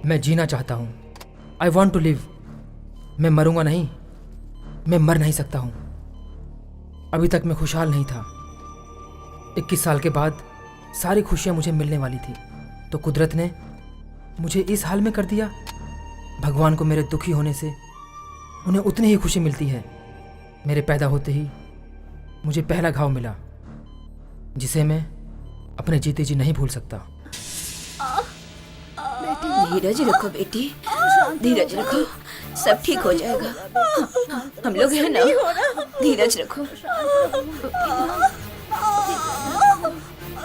मैं जीना चाहता हूँ। I want to live. मैं मरूंगा नहीं, मैं मर नहीं सकता हूँ। अभी तक मैं खुशहाल नहीं था। 21 साल के बाद सारी खुशियाँ मुझे मिलने वाली थी, तो कुदरत ने मुझे इस हाल में कर दिया। भगवान को मेरे दुखी होने से उन्हें उतनी ही खुशी मिलती है। मेरे पैदा होते ही मुझे पहला घाव मिला, जिसे मैं अपने जीते जी नहीं भूल सकता। धीरज रखो बेटी, धीरज रखो, सब ठीक हो जाएगा। हम लोग हैं ना, धीरज रखो।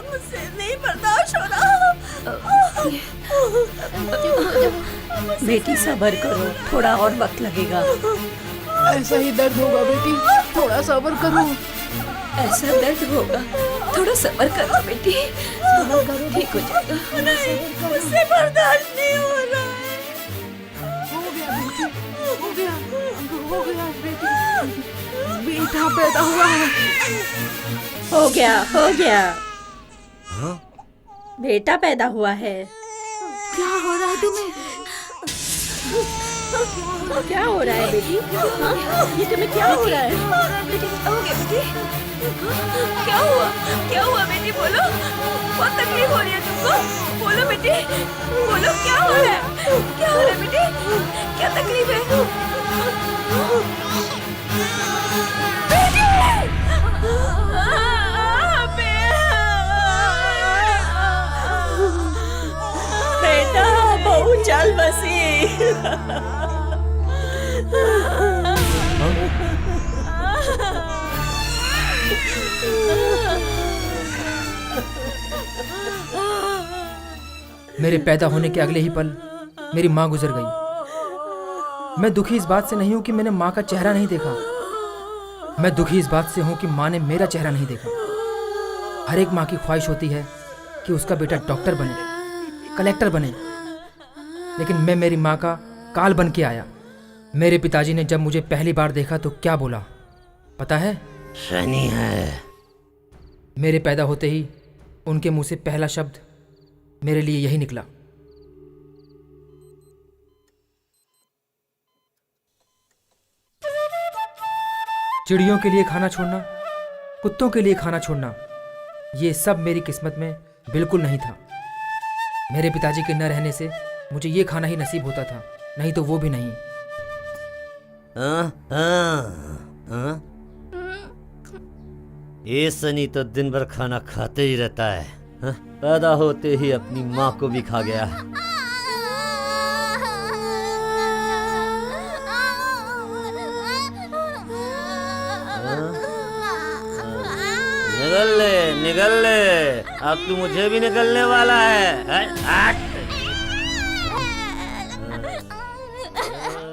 मुझसे नहीं बर्दाश्त हो रहा। बेटी सब्र करो, थोड़ा और वक्त लगेगा। ऐसा ही दर्द होगा बेटी, थोड़ा सब्र करो। ऐसा दर्द होगा, थोड़ा सब्र करो बेटी, सब्र करो, ठीक हो जाएगा। मुझसे बर्दाश्त नहीं हो रहा है। हो गया बेटी, हो गया, हो गया बेटी, बेटा पैदा हुआ है। हो गया, हो गया। बेटा पैदा हुआ है। क्या हो रहा है तुम्हें? क्या हो रहा है बेटी? ये तुम्हें क्या हो रहा है? बेटी क्या हो गया बेटी? क्या हुआ? क्या हुआ बेटी, बोलो। बहुत तकलीफ हो रही है तुमको, बोलो बेटी, बोलो क्या हो रहा है? क्या हो रहा है बेटी? क्या तकलीफ है? बेटा बहुत चल बसी। मेरे पैदा होने के अगले ही पल मेरी माँ गुजर गई। मैं दुखी इस बात से नहीं हूं कि मैंने माँ का चेहरा नहीं देखा, मैं दुखी इस बात से हूं कि माँ ने मेरा चेहरा नहीं देखा। हर एक माँ की ख्वाहिश होती है कि उसका बेटा डॉक्टर बने, कलेक्टर बने, लेकिन मैं मेरी माँ का काल बन के आया। मेरे पिताजी ने जब मुझे पहली बार देखा तो क्या बोला पता है? शनि है। मेरे पैदा होते ही उनके मुंह से पहला शब्द मेरे लिए यही निकला। चिड़ियों के लिए खाना छोड़ना, कुत्तों के लिए खाना छोड़ना, ये सब मेरी किस्मत में बिल्कुल नहीं था। मेरे पिताजी के न रहने से मुझे ये खाना ही नसीब होता था, नहीं तो वो भी नहीं। ये सनी तो दिन भर खाना खाते ही रहता है। पैदा होते ही अपनी माँ को भी खा गया। निकल ले, निकल ले, अब तू मुझे भी निकलने वाला है।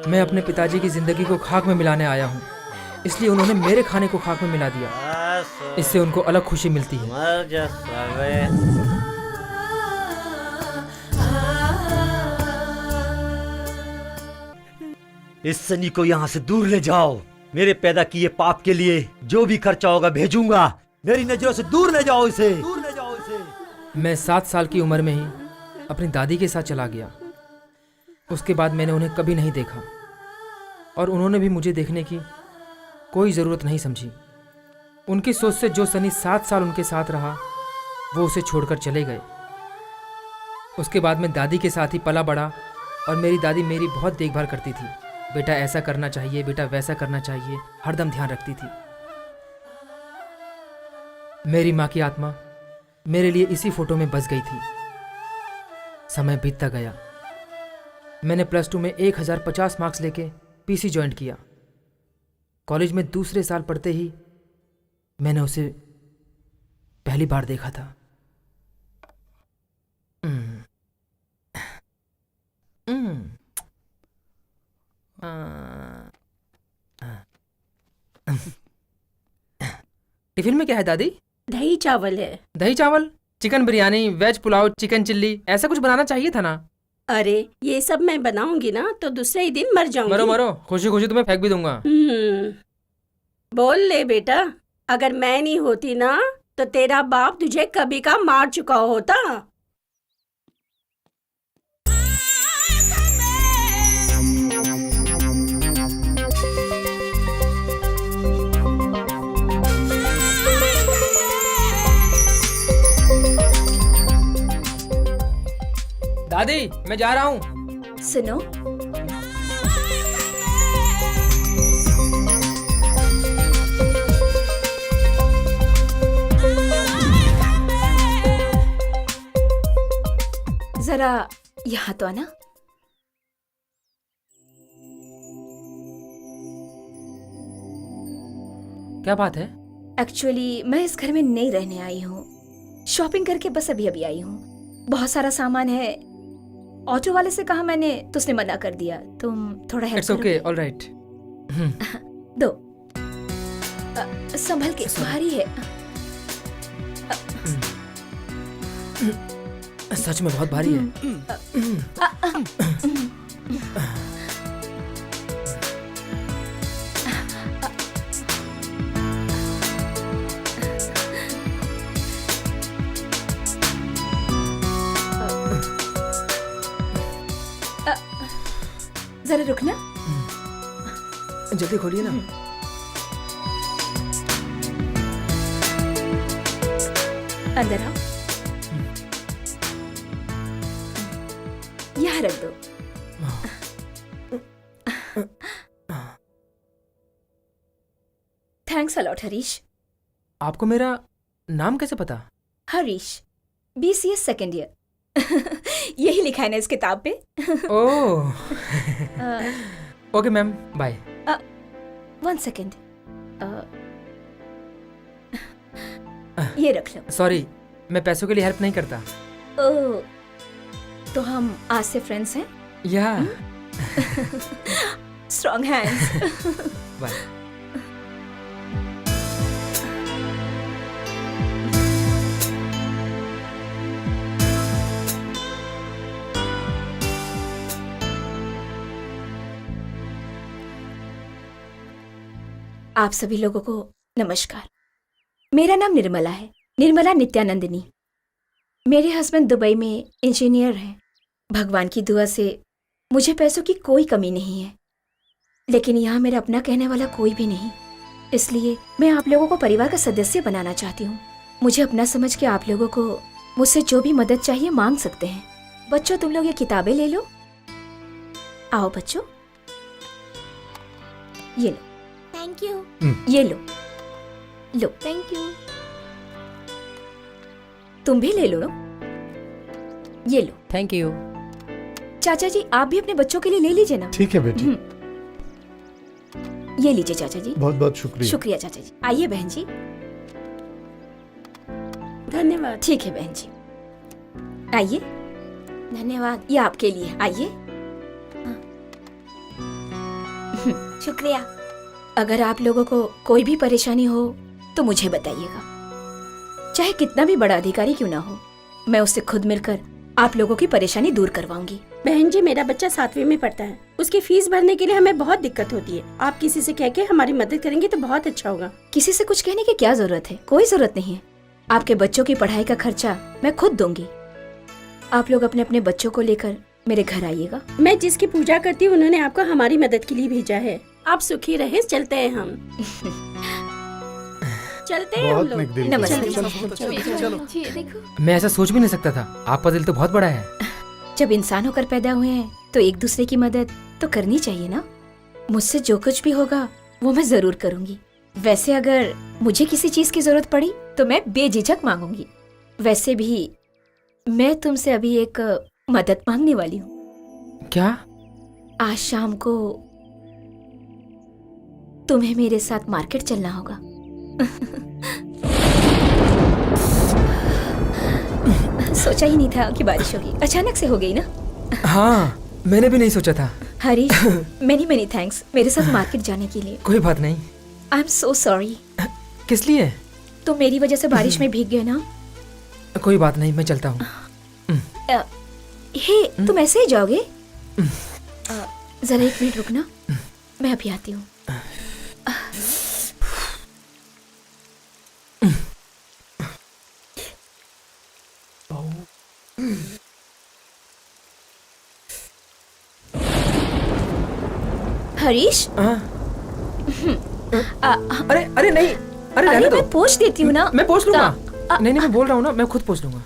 मैं अपने पिताजी की जिंदगी को खाक में मिलाने आया हूँ, इसलिए उन्होंने मेरे खाने को खाक में मिला दिया। इससे उनको अलग खुशी मिलती है। मर जा साले। इस सनी को यहाँ से दूर ले जाओ। मेरे पैदा किए पाप के लिए जो भी खर्चा होगा भेजूंगा। मेरी नजरों से दूर ले जाओ इसे, दूर ले जाओ इसे। मैं 7 साल की उम्र में ही अपनी दादी के साथ चला गया। उसके बाद मैंने उन्हें कभी नहीं देखा और उन्होंने भी मुझे देखने की कोई ज़रूरत नहीं समझी। उनकी सोच से जो सनी 7 साल उनके साथ रहा वो उसे छोड़कर चले गए। उसके बाद मैं दादी के साथ ही पला बड़ा और मेरी दादी मेरी बहुत देखभाल करती थी। बेटा ऐसा करना चाहिए, बेटा वैसा करना चाहिए, हरदम ध्यान रखती थी। मेरी माँ की आत्मा मेरे लिए इसी फोटो में बस गई थी। समय बीतता गया। मैंने +2 में 1050 मार्क्स लेके पीसी ज्वाइन किया। कॉलेज में दूसरे साल पढ़ते ही मैंने उसे पहली बार देखा था। टिफिन में क्या है दादी? दही चावल है। दही चावल, chicken biryani, veg pulao, chicken chilli, ऐसा कुछ बनाना चाहिए था ना। अरे ये सब मैं बनाऊंगी ना तो दूसरे ही दिन मर जाऊंगी। मरो मरो, खुशी खुशी तुम्हें फेंक भी दूंगा। बोल ले बेटा, अगर मैं नहीं होती ना तो तेरा बाप तुझे कभी का मार चुका होता। दादी मैं जा रहा हूँ। सुनो, जरा यहाँ तो आना। क्या बात है? एक्चुअली मैं इस घर में नहीं रहने आई हूँ, शॉपिंग करके बस अभी अभी आई हूँ। बहुत सारा सामान है, ऑटो वाले से कहा मैंने तो उसने मना कर दिया। तुम थोड़ा help it's okay, all right. दो। संभल के, भारी है। सच में बहुत भारी है। जरा रुकना। जल्दी खोलिए ना। अंदर आओ, यहाँ रख दो। Thanks a lot Harish. आपको मेरा नाम कैसे पता? Harish, BCS second year. यही लिखा है ना इस किताब पे। Oh okay ma'am, bye. 1 second, ये रख लो। सॉरी, मैं पैसों के लिए हेल्प नहीं करता। ओह, तो हम आज से फ्रेंड्स हैं। या स्ट्रॉन्ग हैंड्स। बाय। आप सभी लोगों को नमस्कार। मेरा नाम निर्मला है, निर्मला नित्यानंदिनी। मेरे हस्बैंड दुबई में इंजीनियर हैं। भगवान की दुआ से मुझे पैसों की कोई कमी नहीं है, लेकिन यहाँ मेरा अपना कहने वाला कोई भी नहीं। इसलिए मैं आप लोगों को परिवार का सदस्य बनाना चाहती हूँ। मुझे अपना समझ के आप लोगों को मुझसे जो भी मदद चाहिए मांग सकते हैं। बच्चों, तुम लोग ये किताबें ले लो। आओ बच्चों, ये लो। Thank you. ये लो, लो। Thank you. तुम भी ले लो ना, ये लो। Thank you. चाचा जी, आप भी अपने बच्चों के लिए ले लीजिए ना। ठीक है बेटी। ये लीजिए चाचा जी। बहुत बहुत शुक्रिया। शुक्रिया चाचा जी। आइए बहन जी। धन्यवाद। ठीक है बहन जी, आइए। धन्यवाद, ये आपके लिए। आइए। शुक्रिया। अगर आप लोगों को कोई भी परेशानी हो तो मुझे बताइएगा, चाहे कितना भी बड़ा अधिकारी क्यों ना हो। मैं उससे खुद मिलकर आप लोगों की परेशानी दूर करवाऊंगी। बहन जी, मेरा बच्चा 7वीं में पढ़ता है। उसकी फीस भरने के लिए हमें बहुत दिक्कत होती है। आप किसी से कह के हमारी मदद करेंगे तो बहुत अच्छा होगा। किसी से कुछ कहने की क्या जरूरत है? कोई जरूरत नहीं है। आपके बच्चों की पढ़ाई का खर्चा मैं खुद दूंगी। आप लोग अपने अपने बच्चों को लेकर मेरे घर आइएगा। मैं जिसकी पूजा करती हूँ उन्होंने आपको हमारी मदद के लिए भेजा है। आप सुखी रहे। चलते हैं हम। चलते हैं हम बहुत लोग। नेक दिल। नमस्ते। चलो। मैं ऐसा सोच भी नहीं सकता था। आपका दिल तो बहुत बड़ा है। जब इंसान होकर पैदा हुए हैं तो एक दूसरे की मदद तो करनी चाहिए ना। मुझसे जो कुछ भी होगा वो मैं जरूर करूंगी। वैसे अगर मुझे किसी चीज की जरूरत पड़ी तो मैं बेझिझक मांगूंगी। वैसे भी मैं तुमसे अभी एक मदद मांगने वाली हूँ। क्या? आज शाम को तुम्हें मेरे साथ मार्केट चलना होगा। सोचा ही नहीं था कि बारिश होगी, अचानक से हो गई ना। हाँ, मैंने भी नहीं सोचा था। हरीश, मेनी मेनी थैंक्स मेरे साथ मार्केट जाने के लिए। कोई बात नहीं। I am so sorry. किस लिए? तुम मेरी वजह से बारिश में भीग गए ना। कोई बात नहीं, मैं चलता हूँ। हे, तुम ऐसे ही जाओगे? जरा 1 मिनट रुकना, मैं अभी आती हूँ। हरीश, अरे अरे नहीं, अरे अरे रहने दो। मैं पूछ देती हूँ ना। मैं पोछ लूंगा। नहीं नहीं, मैं बोल रहा हूँ ना, मैं खुद पोछ लूंगा।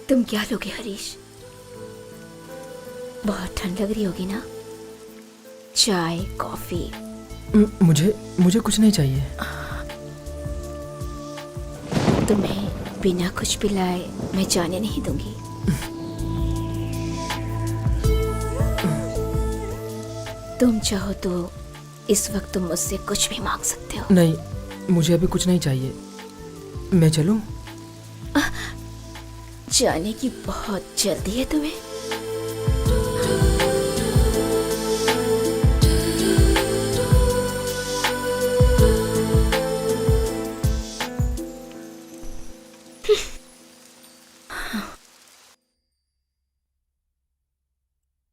तुम क्या लोगे हरीश? बहुत ठंड लग रही होगी ना? चाय, कॉफी? मुझे कुछ नहीं चाहिए। तुम्हें बिना कुछ पिलाए मैं जाने नहीं दूंगी। तुम चाहो तो इस वक्त तुम मुझसे कुछ भी मांग सकते हो। नहीं, मुझे अभी कुछ नहीं चाहिए। मैं चलूं? जाने की बहुत जल्दी है तुम्हें?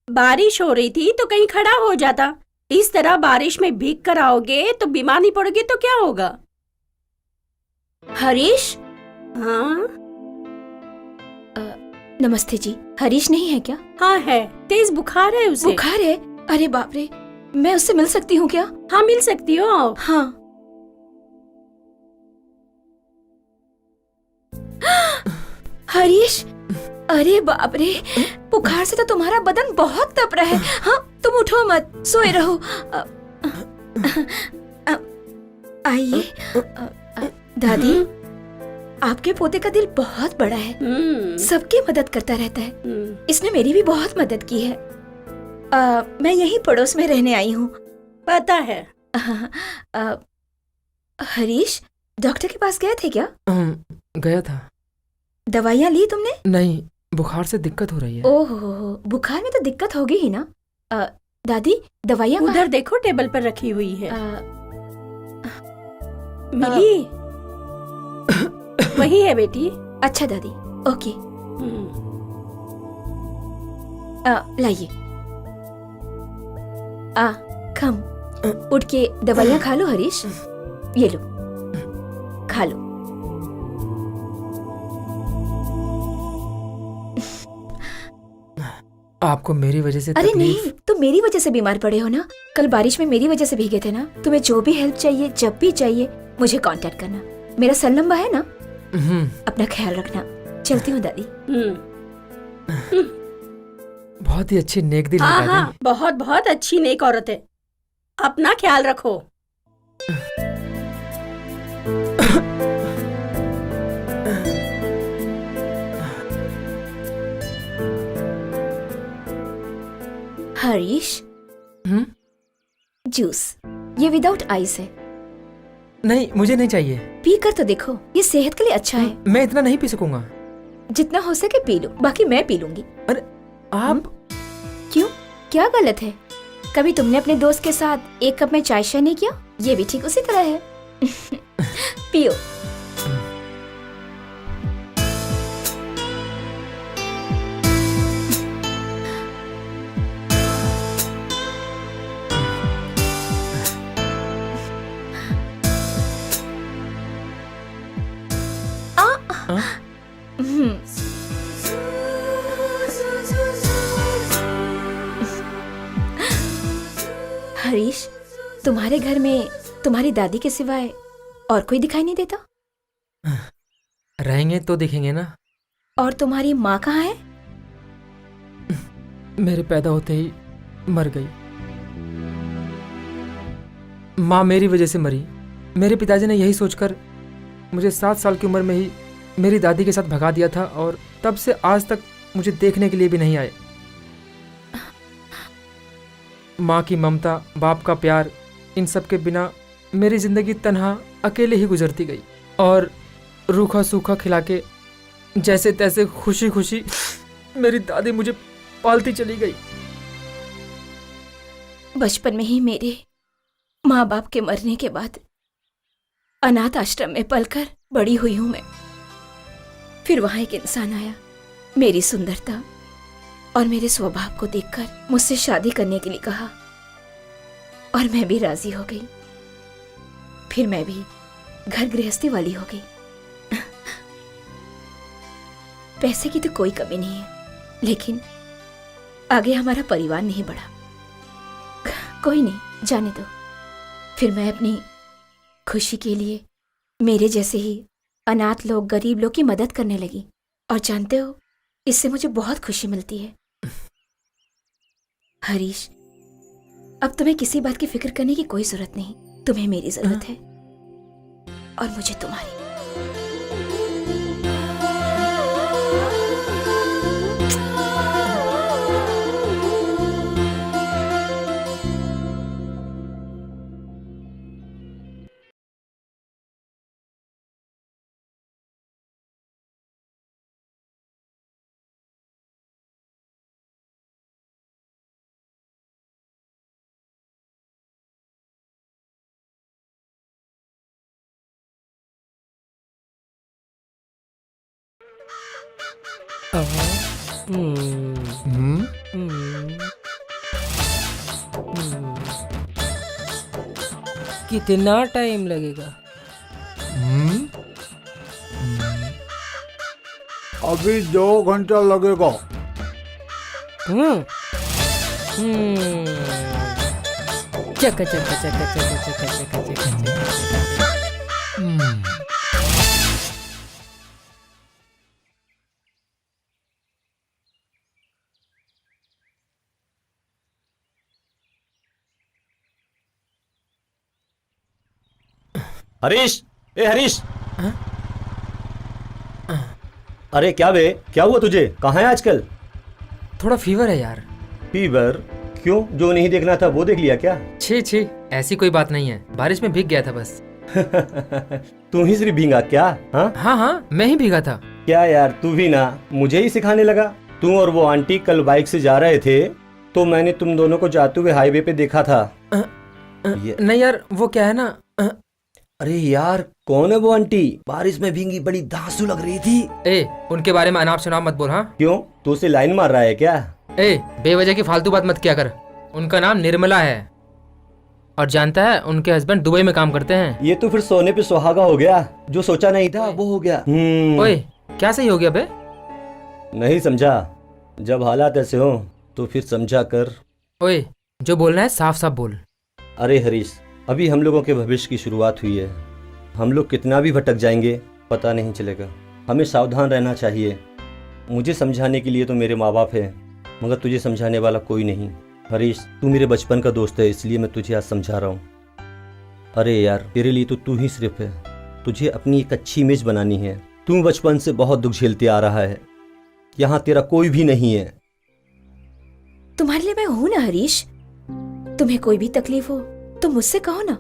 बारिश हो रही थी तो कहीं खड़ा हो जाता। इस तरह बारिश में भीग कर आओगे तो बीमार नहीं पड़ोगे तो क्या होगा? हरीश? हाँ नमस्ते जी, हरीश नहीं है क्या? हाँ है, तेज बुखार है उसे। बुखार है? अरे बाप रे, मैं उससे मिल सकती हूँ क्या? हाँ मिल सकती हो। हाँ। हरीश, अरे बाप रे, बुखार से तो तुम्हारा बदन बहुत तप रहा है। हाँ, तुम उठो मत, सोए रहो। आइए। दादी, आपके पोते का दिल बहुत बड़ा है, सबकी मदद करता रहता है। इसने मेरी भी बहुत मदद की है। मैं यही पड़ोस में रहने आई हूँ। पता है। हरीश, डॉक्टर के पास गए थे क्या? गया था। दवाइयाँ ली तुमने? नहीं, बुखार से दिक्कत हो रही है। ओहो, बुखार में तो दिक्कत होगी ही ना। दादी, दवाइयाँ उधर देखो, टेबल पर रखी हुई है। मिली? वही है बेटी। अच्छा दादी, ओके। लाइए। कम उठ के दवाइयाँ खा लो हरीश। ये लो, खा लो। आपको मेरी वजह से अरे तकलीफ? नहीं, तुम मेरी वजह से बीमार पड़े हो ना। कल बारिश में मेरी वजह से भीगे थे ना। तुम्हें जो भी हेल्प चाहिए, जब भी चाहिए, मुझे कांटेक्ट करना। मेरा सेल नंबर है ना। अपना ख्याल रखना। चलती हूँ दादी। बहुत ही अच्छी नेक दिल है हाँ दादी। हाँ, बहुत बहुत अच्छी नेक औरत है। अपना ख्याल रखो। हरीश, जूस, ये विदाउट आइस है। नहीं, मुझे नहीं चाहिए। पी कर तो देखो, ये सेहत के लिए अच्छा है। मैं इतना नहीं पी सकूंगा। जितना हो सके पी लो, बाकी मैं पी लूंगी। अरे आप क्यों, क्या गलत है? कभी तुमने अपने दोस्त के साथ 1 कप में चाय शेयर नहीं किया? ये भी ठीक उसी तरह है। पियो। हरीश, तुम्हारे घर में तुम्हारी दादी के सिवाय और कोई दिखाई नहीं देता? रहेंगे तो दिखेंगे ना। और तुम्हारी माँ कहाँ है? मेरे पैदा होते ही मर गई। माँ मेरी वजह से मरी। मेरे पिताजी ने यही सोचकर मुझे 7 साल की उम्र में ही मेरी दादी के साथ भगा दिया था, और तब से आज तक मुझे देखने के लिए भी नहीं आए। माँ की ममता, बाप का प्यार, इन सब के बिना मेरी जिंदगी तन्हा अकेले ही गुजरती गई। और रूखा सूखा खिला के जैसे तैसे खुशी खुशी मेरी दादी मुझे पालती चली गई। बचपन में ही मेरे माँ बाप के मरने के बाद अनाथ आश्रम में पलकर बड़ी हुई हूं मैं। फिर वहां एक इंसान आया, मेरी सुंदरता और मेरे स्वभाव को देखकर मुझसे शादी करने के लिए कहा, और मैं भी राजी हो गई। फिर मैं भी घर गृहस्थी वाली हो गई। पैसे की तो कोई कमी नहीं है, लेकिन आगे हमारा परिवार नहीं बढ़ा। कोई नहीं, जाने दो। फिर मैं अपनी खुशी के लिए मेरे जैसे ही अनाथ लोग, गरीब लोग की मदद करने लगी। और जानते हो, इससे मुझे बहुत खुशी मिलती है। हरीश, अब तुम्हें किसी बात की फिक्र करने की कोई जरूरत नहीं। तुम्हें मेरी जरूरत है और मुझे तुम्हारी। कितना टाइम लगेगा? अभी 2 घंटा लगेगा। चका चका चका चका चका चका चका। हरीश, ए हरीश। अरे क्या बे, क्या हुआ तुझे? कहाँ है आजकल? थोड़ा फीवर है यार। फीवर? क्यों, जो नहीं देखना था वो देख लिया क्या? छी छी, ऐसी कोई बात नहीं है। बारिश में भीग गया था बस। तू ही सिर्फ भीगा क्या? हाँ हाँ, मैं ही भीगा था। क्या यार, तू भी ना मुझे ही सिखाने लगा। तू और वो आंटी कल बाइक से जा रहे थे, तो मैंने तुम दोनों को जाते हुए हाईवे पे देखा था। नहीं यार, वो क्या है ना। अरे यार, कौन है वो आंटी? बारिश में भीगी, बड़ी धांसू लग रही थी। ए, उनके बारे में अनाप शनाप मत बोल। हाँ क्यों, तू उसे लाइन मार रहा है क्या? ए, बेवजह की फालतू बात मत किया कर। उनका नाम निर्मला है, और जानता है उनके हस्बैंड दुबई में काम करते हैं। ये तो फिर सोने पे सुहागा हो गया। जो सोचा नहीं था वो हो गया। ओए, क्या सही हो गया बे? नहीं समझा? जब हालात ऐसे हो तो फिर समझा कर। ओए, जो बोलना है साफ साफ बोल। अरे हरीश, अभी हम लोगों के भविष्य की शुरुआत हुई है। हम लोग कितना भी भटक जाएंगे पता नहीं चलेगा। हमें सावधान रहना चाहिए। मुझे समझाने के लिए तो मेरे माँ बाप हैं, मगर तुझे समझाने वाला कोई नहीं। हरीश, तू मेरे बचपन का दोस्त है, इसलिए मैं तुझे आज समझा रहा हूँ। अरे यार, तेरे लिए तो तू ही सिर्फ है। तुझे अपनी एक अच्छी इमेज बनानी है। तू बचपन से बहुत दुख झेलते आ रहा है। यहाँ तेरा कोई भी नहीं है। तुम्हारे लिए मैं हूं ना हरीश। तुम्हें कोई भी तकलीफ हो तो मुझसे कहो ना।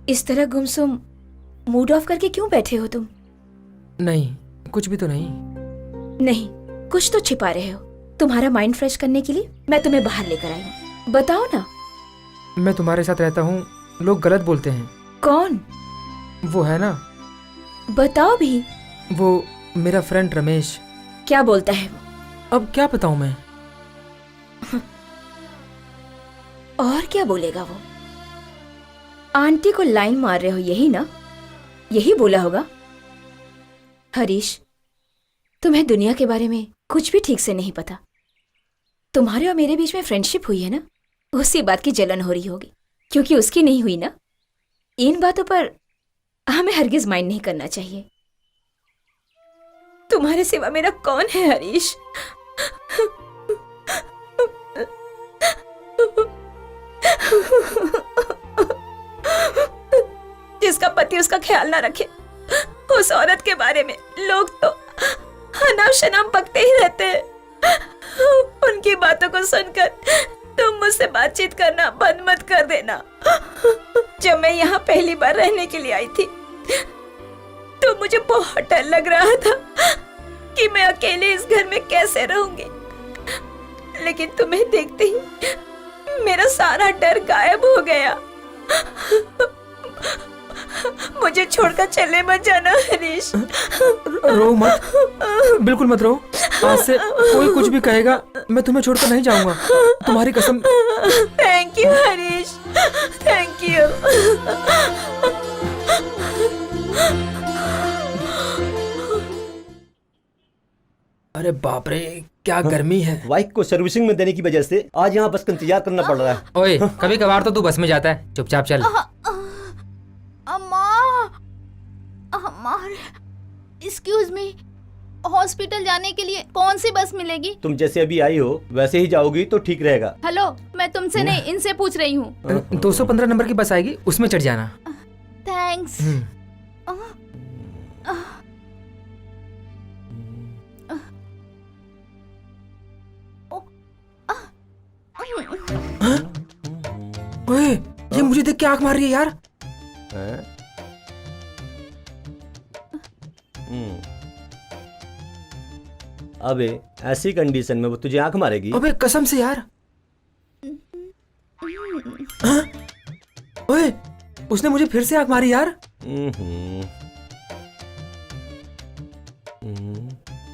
इस तरह गुमसुम मूड ऑफ करके क्यों बैठे हो तुम? नहीं, कुछ भी तो नहीं। नहीं, कुछ तो छिपा रहे हो। तुम्हारा माइंड फ्रेश करने के लिए मैं तुम्हें बाहर लेकर आई हूँ। बताओ ना। मैं तुम्हारे साथ रहता हूँ, लोग गलत बोलते हैं। कौन? वो है ना, बताओ भी। वो मेरा फ्रेंड रमेश। क्या बोलता है वो? अब क्या बताऊं मैं? और क्या बोलेगा वो? आंटी को लाइन मार रहे हो, यही ना? यही बोला होगा। हरीश, तुम्हें दुनिया के बारे में कुछ भी ठीक से नहीं पता। तुम्हारे और मेरे बीच में फ्रेंडशिप हुई है ना, उसी बात की जलन हो रही होगी, क्योंकि उसकी नहीं हुई ना। इन बातों पर हमें हरगिज माइंड नहीं करना चाहिए। तुम्हारे सिवा मेरा कौन है हरीश? जिसका पति उसका ख्याल ना रखे, उस औरत के बारे में लोग तो अनाप शनाप बकते ही रहते हैं। उनकी बातों को सुनकर तुम मुझसे बातचीत करना बंद मत कर देना। जब मैं यहाँ पहली बार रहने के लिए आई थी तो मुझे बहुत डर लग रहा था कि मैं अकेले इस घर में कैसे रहूंगी, लेकिन तुम्हें देखते ही मेरा सारा डर गायब हो गया। मुझे छोड़कर चले मत जाना हरीश। रो मत, बिल्कुल मत रो। आज से कोई कुछ भी कहेगा मैं तुम्हें छोड़कर नहीं जाऊंगा, तुम्हारी कसम। Thank you Harish, thank you. अरे बाप रे, क्या गर्मी है। बाइक को सर्विसिंग में देने की वजह से आज यहाँ बस का इंतजार करना पड़ रहा है। ओए, कभी कभार तो तू बस में जाता है, चुपचाप चल। अम्मा, एक्सक्यूज मी, हॉस्पिटल जाने के लिए कौन सी बस मिलेगी? तुम जैसे अभी आई हो वैसे ही जाओगी तो ठीक रहेगा। हेलो, मैं तुमसे नहीं, इनसे पूछ रही हूँ। 215 नंबर की बस आएगी, उसमें चढ़ जाना। थैंक्स। ओए, ये मुझे देख के आंख मार रही है यार। हैं? अबे ऐसी कंडीशन में वो तुझे आंख मारेगी? अबे कसम से यार। हाँ? ओए, उसने मुझे फिर से आंख मारी यार।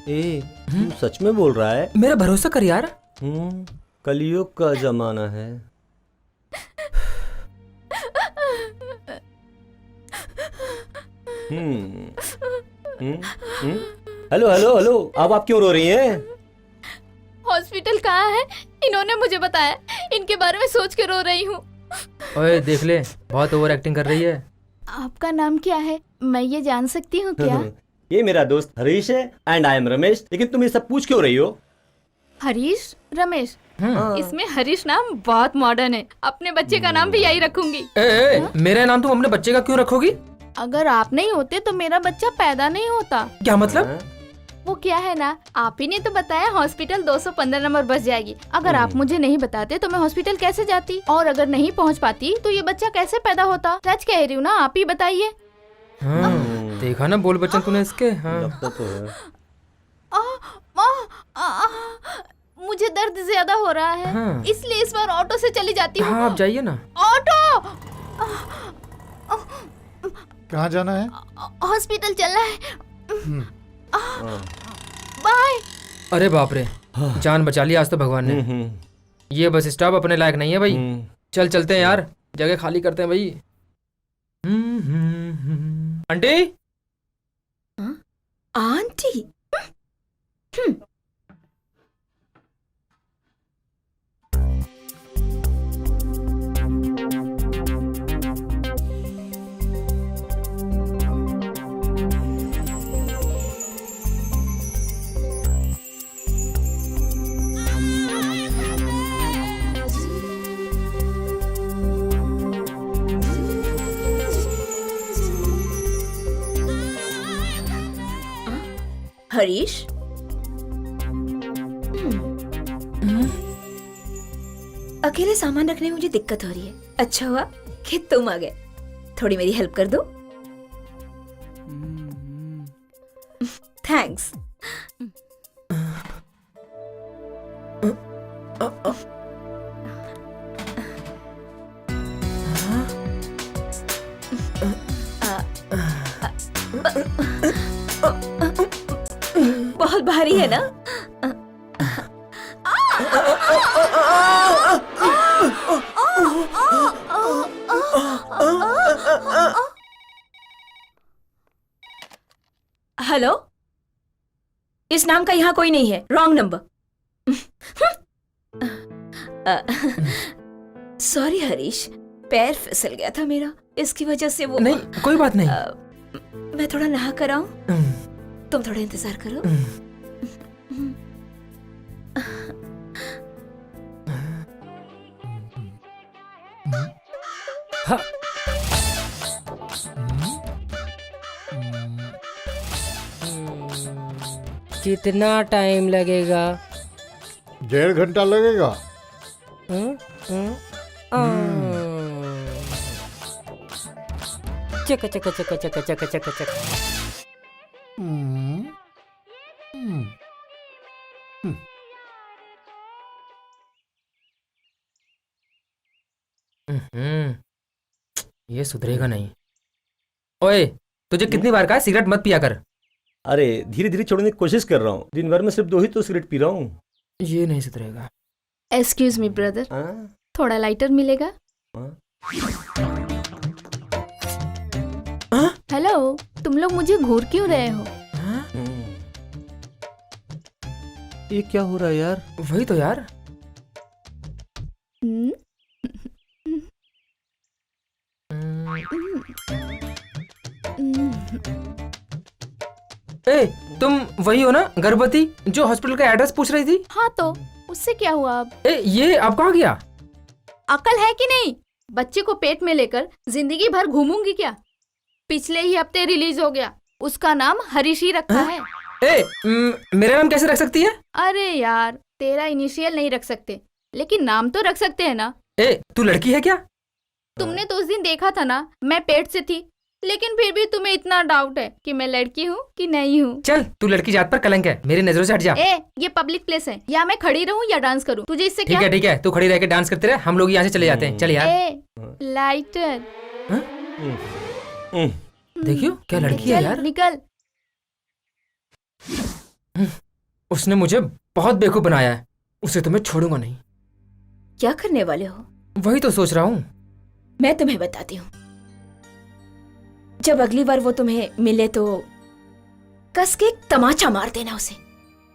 ए, तू सच में बोल रहा है? मेरा भरोसा कर यार। कलयुग का जमाना है। हेलो हेलो हेलो, अब आप क्यों रो रही हैं? हॉस्पिटल कहाँ है? इन्होंने मुझे बताया, इनके बारे में सोच के रो रही हूँ। ओए देख ले, बहुत ओवर एक्टिंग कर रही है। आपका नाम क्या है? मैं ये जान सकती हूँ क्या? ये मेरा दोस्त हरीश है एंड आई एम रमेश। लेकिन तुम ये सब पूछ क्यों रही हो? हरीश, रमेश, इसमें हरीश नाम बहुत मॉडर्न है। अपने बच्चे का नाम भी यही रखूंगी। मेरा नाम तुम अपने बच्चे का क्यों रखोगी? अगर आप नहीं होते तो मेरा बच्चा पैदा नहीं होता। क्या मतलब? वो क्या है ना, आप ही ने तो बताया हॉस्पिटल 215 नंबर बस जाएगी। अगर आप मुझे नहीं बताते तो मैं हॉस्पिटल कैसे जाती, और अगर नहीं पहुंच पाती तो ये बच्चा कैसे पैदा होता? सच कह रही हूँ ना, आप ही बताइए। देखा ना बोल बच्चन तूने इसके। लगता तो है। मुझे दर्द ज्यादा हो रहा है, इसलिए इस बार ऑटो से चली जाती हूँ। हाँ, आप जाइए ना। ऑटो। कहाँ जाना है? हॉस्पिटल चलना है। बाय। अरे बाप रे, जान बचा ली आज तो भगवान ने। ये बस स्टॉप अपने लायक नहीं है भाई। चल चलते हैं यार, जगह खाली करते हैं भाई। Aunty, aunty. हरीश, अकेले सामान रखने में मुझे दिक्कत हो रही है। अच्छा हुआ कि तुम आ गए। थोड़ी मेरी हेल्प कर दो। थैंक्स। बहुत भारी है ना? हेलो, इस नाम का यहाँ कोई नहीं है। Wrong number. सॉरी हरीश, पैर फिसल गया था मेरा, इसकी वजह से वो। नहीं, कोई बात नहीं। मैं थोड़ा नहा कर आऊं? तुम थोड़ा इंतजार करो। हाँ। कितना टाइम लगेगा? 1.5 घंटा लगेगा। हम्म, चक चक चक चक चक चक चक। हम्म, हम्म, ये सुधरेगा नहीं। ओए, तुझे कितनी बार कहा सिगरेट मत पिया कर। अरे धीरे धीरे छोड़ने की कोशिश कर रहा हूँ, दिन भर में सिर्फ 2 ही तो सिगरेट पी रहा हूँ। ये नहीं सुधरेगा। एक्सक्यूज मी ब्रदर, हाँ? थोड़ा लाइटर मिलेगा? हाँ? हेलो, तुम लोग मुझे घूर क्यों रहे हो? ये क्या हो रहा है यार? वही तो यार। हम्म? ए, तुम वही हो ना गर्भवती जो हॉस्पिटल का एड्रेस पूछ रही थी? हाँ तो उससे क्या हुआ अब? ए, ये अब कहाँ गया? अकल है कि नहीं? बच्चे को पेट में लेकर जिंदगी भर घूमूंगी क्या? पिछले ही हफ्ते रिलीज हो गया, उसका नाम हरीशी रखा है। ए, मेरा नाम कैसे रख सकती है? अरे यार, तेरा इनिशियल नहीं रख सकते, लेकिन नाम तो रख सकते हैं ना। ए, तू लड़की है क्या? तुमने तो उस दिन देखा था ना, मैं पेट से थी, लेकिन फिर भी तुम्हें इतना डाउट है कि मैं लड़की हूँ कि नहीं हूँ। चल, तू लड़की जात पर कलंक है, मेरी नजरों से हट जा। ए, ये पब्लिक प्लेस है, या मैं खड़ी रहूँ या डांस करूँ, तुझे इससे क्या? ठीक है, तू खड़ी रह के डांस करते रहे, हम लोग यहाँ से चले जाते हैं। चल यार। ए, लाइटर। देखियो क्या लड़की है चल, यार। निकल। उसने मुझे बहुत बेवकूफ बनाया है, उसे तो मैं छोड़ूंगा नहीं। क्या करने वाले हो? वही तो सोच रहा हूँ। मैं तुम्हें बताती हूँ। जब अगली बार वो तुम्हें मिले तो कस के एक तमाचा मार देना उसे,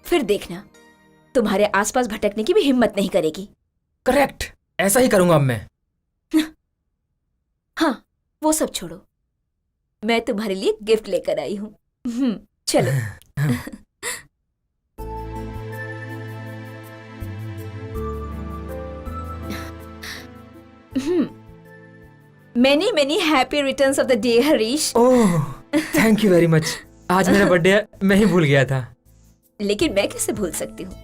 फिर देखना तुम्हारे आसपास भटकने की भी हिम्मत नहीं करेगी। करेक्ट, ऐसा ही करूंगा अब मैं। हाँ, वो सब छोड़ो, मैं तुम्हारे लिए गिफ्ट लेकर आई हूँ। चलो। Many many happy returns of the day Harish. Oh, thank you very much. आज मेरा बर्थडे है, मैं ही भूल गया था। लेकिन मैं कैसे भूल सकती हूँ?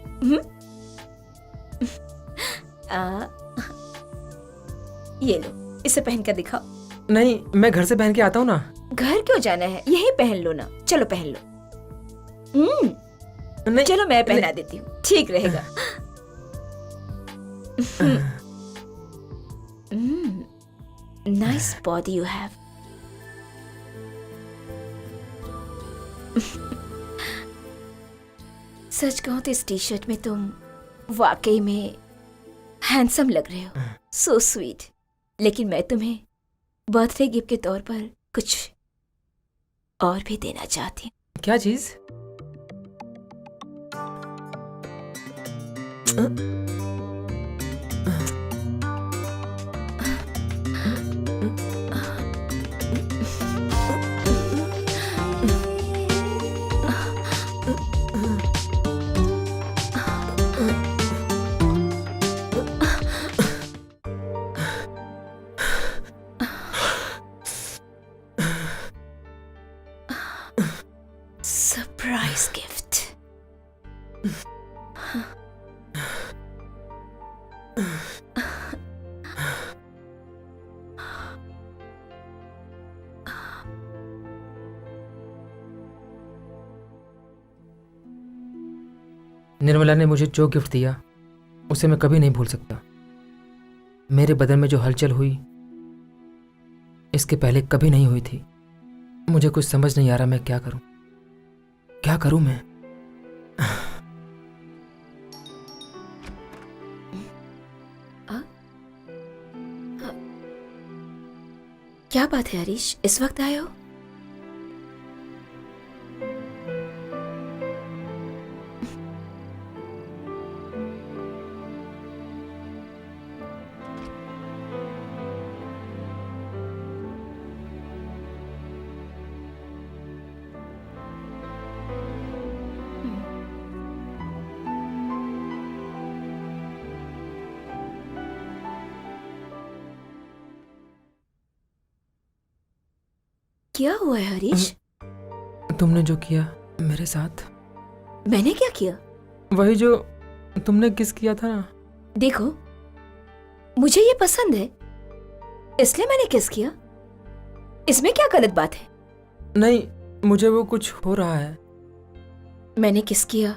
ये लो, इसे पहन कर दिखाओ। नहीं, मैं घर से पहन के आता हूँ ना। घर क्यों जाना है, यही पहन लो ना। चलो पहन लो। नहीं, चलो मैं पहना देती हूँ, ठीक रहेगा। Nice body you have. सच कहूं तो इस टी शर्ट में तुम वाकई में हैंडसम लग रहे हो, सो स्वीट। लेकिन मैं तुम्हें बर्थडे गिफ्ट के तौर पर कुछ और भी देना चाहती हूँ। क्या चीज? Surprise gift. निर्मला ने मुझे जो गिफ्ट दिया उसे मैं कभी नहीं भूल सकता। मेरे बदन में जो हलचल हुई इसके पहले कभी नहीं हुई थी। मुझे कुछ समझ नहीं आ रहा, मैं क्या करूं, क्या करूं मैं? क्या बात है हरीश, इस वक्त आए हो? क्या हुआ है हरीश? तुमने जो किया मेरे साथ, मैंने क्या किया? वही जो तुमने किस किया था ना। देखो, मुझे ये पसंद है, इसलिए मैंने किस किया। इसमें क्या गलत बात है? नहीं, मुझे वो कुछ हो रहा है। मैंने किस किया,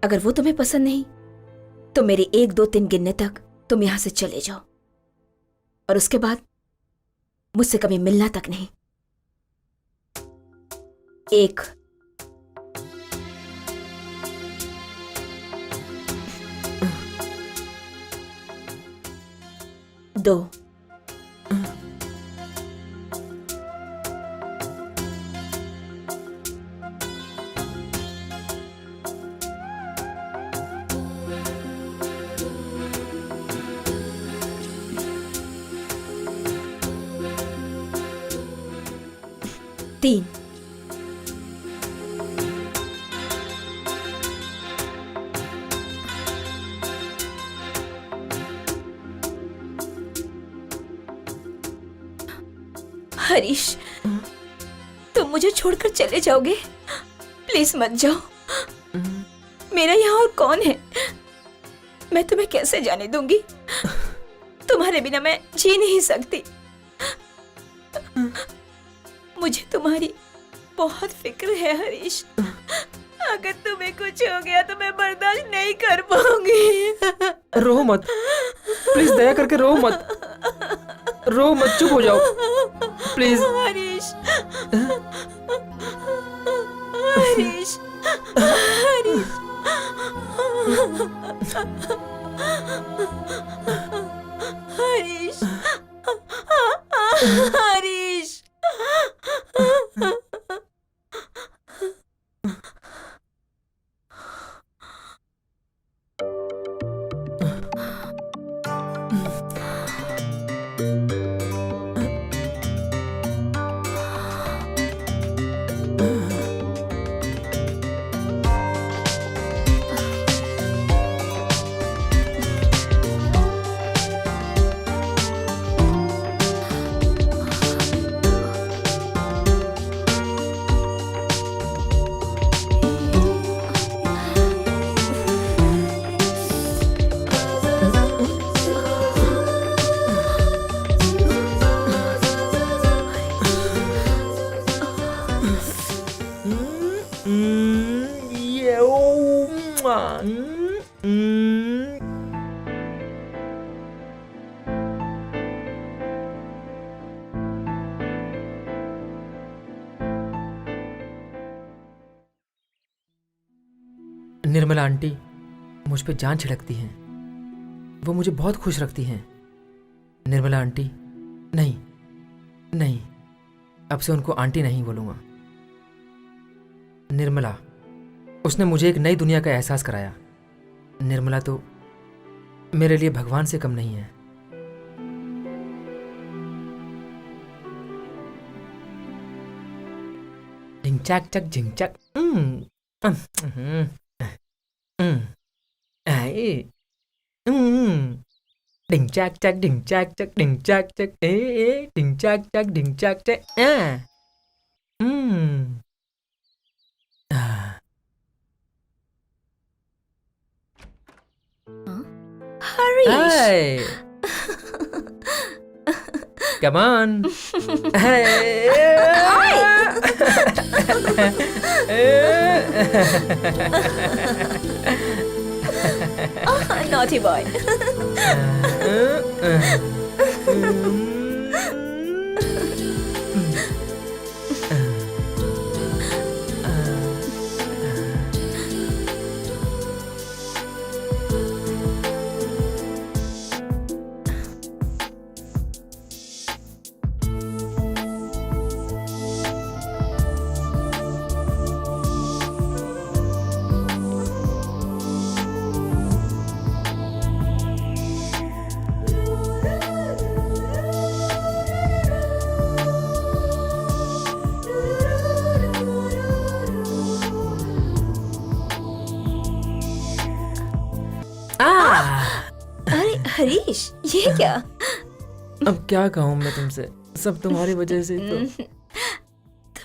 अगर वो तुम्हें पसंद नहीं तो मेरे 1 2 3 गिनने तक तुम यहां से चले जाओ, और उसके बाद मुझसे कभी मिलना तक नहीं। 1 2 3 हरीश, तुम मुझे छोड़कर चले जाओगे? प्लीज मत जाओ। मेरा यहाँ और कौन है? मैं तुम्हें कैसे जाने दूंगी? तुम्हारे बिना मैं जी नहीं सकती। मुझे तुम्हारी बहुत फिक्र है हरीश। अगर तुम्हें कुछ हो गया तो मैं बर्दाश्त नहीं कर पाऊंगी। रो मत, प्लीज दया करके रो मत, रो मत, चुप हो जाओ प्लीज। हरीश, हरीश, हरीश, हरीश, हरीश। निर्मला आंटी मुझ पे जान छिड़कती हैं, वो मुझे बहुत खुश रखती हैं। निर्मला आंटी, नहीं नहीं, अब से उनको आंटी नहीं बोलूंगा। निर्मला, उसने मुझे एक नई दुनिया का एहसास कराया। निर्मला तो मेरे लिए भगवान से कम नहीं है। झिंचक चक झिंचक, डिंग चक चक डिंग चक चक डिंग चक चक डिंग चक चक डिंग चक चक Harish, come on. naughty boy. अरे हरीश, ये क्या? अब क्या कहूँ मैं तुमसे, सब तुम्हारी वजह से तो।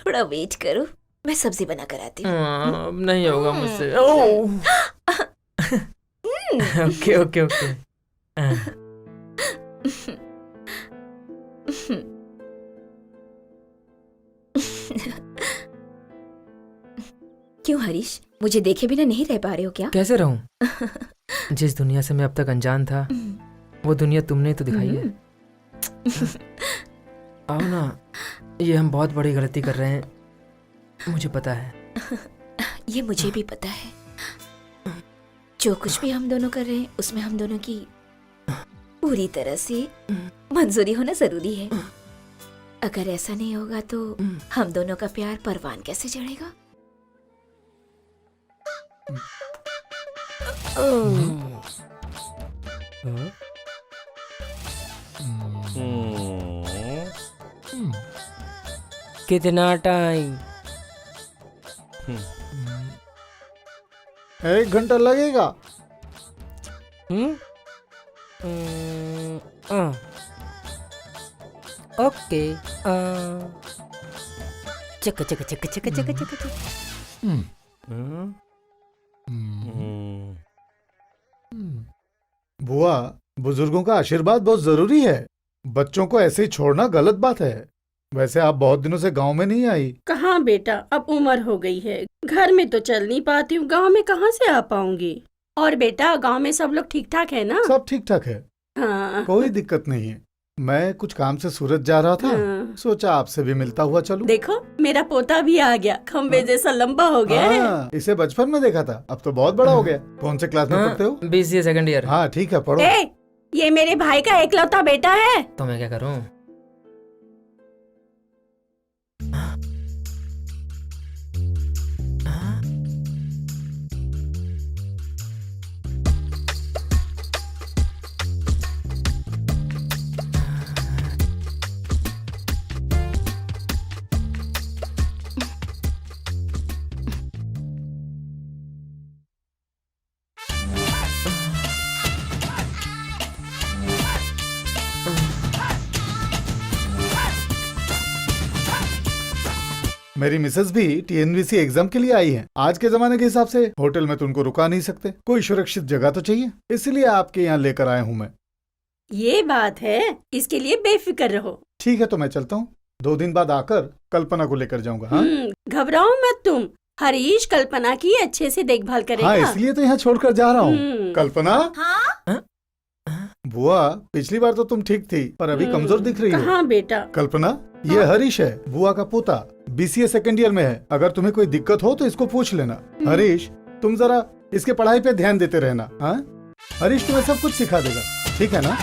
थोड़ा वेट करो, मैं सब्जी बना कर आती हूँ। अब नहीं होगा मुझसे। Oh okay okay okay. क्यों हरीश, मुझे देखे बिना नहीं रह पा रहे हो क्या? कैसे रहूं? जिस दुनिया से मैं अब तक अनजान था, वो दुनिया तुमने तो दिखाई है। आओ ना, ये हम बहुत बड़ी गलती कर रहे हैं, मुझे पता है। ये मुझे भी पता है। जो कुछ भी हम दोनों कर रहे हैं उसमें हम दोनों की पूरी तरह से मंजूरी होना जरूरी है। अगर ऐसा नहीं होगा तो हम दोनों का प्यार परवान कैसे चढ़ेगा? कितना टाइम? 1 घंटा लगेगा। ओके। चक चक चक चक चक चक चक। बुआ, बुजुर्गों का आशीर्वाद बहुत जरूरी है। बच्चों को ऐसे ही छोड़ना गलत बात है। वैसे आप बहुत दिनों से गांव में नहीं आई। कहाँ बेटा, अब उम्र हो गई है, घर में तो चल नहीं पाती हूँ, गांव में कहाँ से आ पाऊंगी। और बेटा, गांव में सब लोग ठीक ठाक है ना? सब ठीक ठाक है, हाँ। कोई दिक्कत नहीं है। मैं कुछ काम से सूरत जा रहा था, हाँ। सोचा आपसे भी मिलता हुआ चलूं। देखो, मेरा पोता भी आ गया, खम्बे जैसा लंबा हो गया है। हाँ, इसे बचपन में देखा था, अब तो बहुत बड़ा हो गया। कौन से क्लास में पढ़ते हो? BCA second year. हाँ ठीक है, पढ़ो। ये मेरे भाई का एकलौता बेटा है। तो मैं क्या करूं? मेरी मिसेस भी TNVC एग्जाम के लिए आई हैं। आज के जमाने के हिसाब से होटल में तो उनको रुका नहीं सकते, कोई सुरक्षित जगह तो चाहिए, इसलिए आपके यहाँ लेकर आया हूँ मैं। ये बात है, इसके लिए बेफिक्र रहो। ठीक है, तो मैं चलता हूँ। 2 दिन बाद आकर कल्पना को लेकर जाऊंगा। हाँ घबराओ मत तुम, हरीश कल्पना की अच्छे से देखभाल करेगा। हाँ, इसलिए तो यहाँ छोड़कर जा रहा हूँ। कल्पना। हाँ? बुआ, पिछली बार तो तुम ठीक थी, पर अभी कमजोर दिख रही हो। कहाँ बेटा? कल्पना, ये हरीश है, बुआ का पोता, BCA सेकंड ईयर में है। अगर तुम्हें कोई दिक्कत हो तो इसको पूछ लेना। हरीश, तुम जरा इसके पढ़ाई पे ध्यान देते रहना। हाँ, हरीश तुम्हें सब कुछ सिखा देगा, ठीक है ना?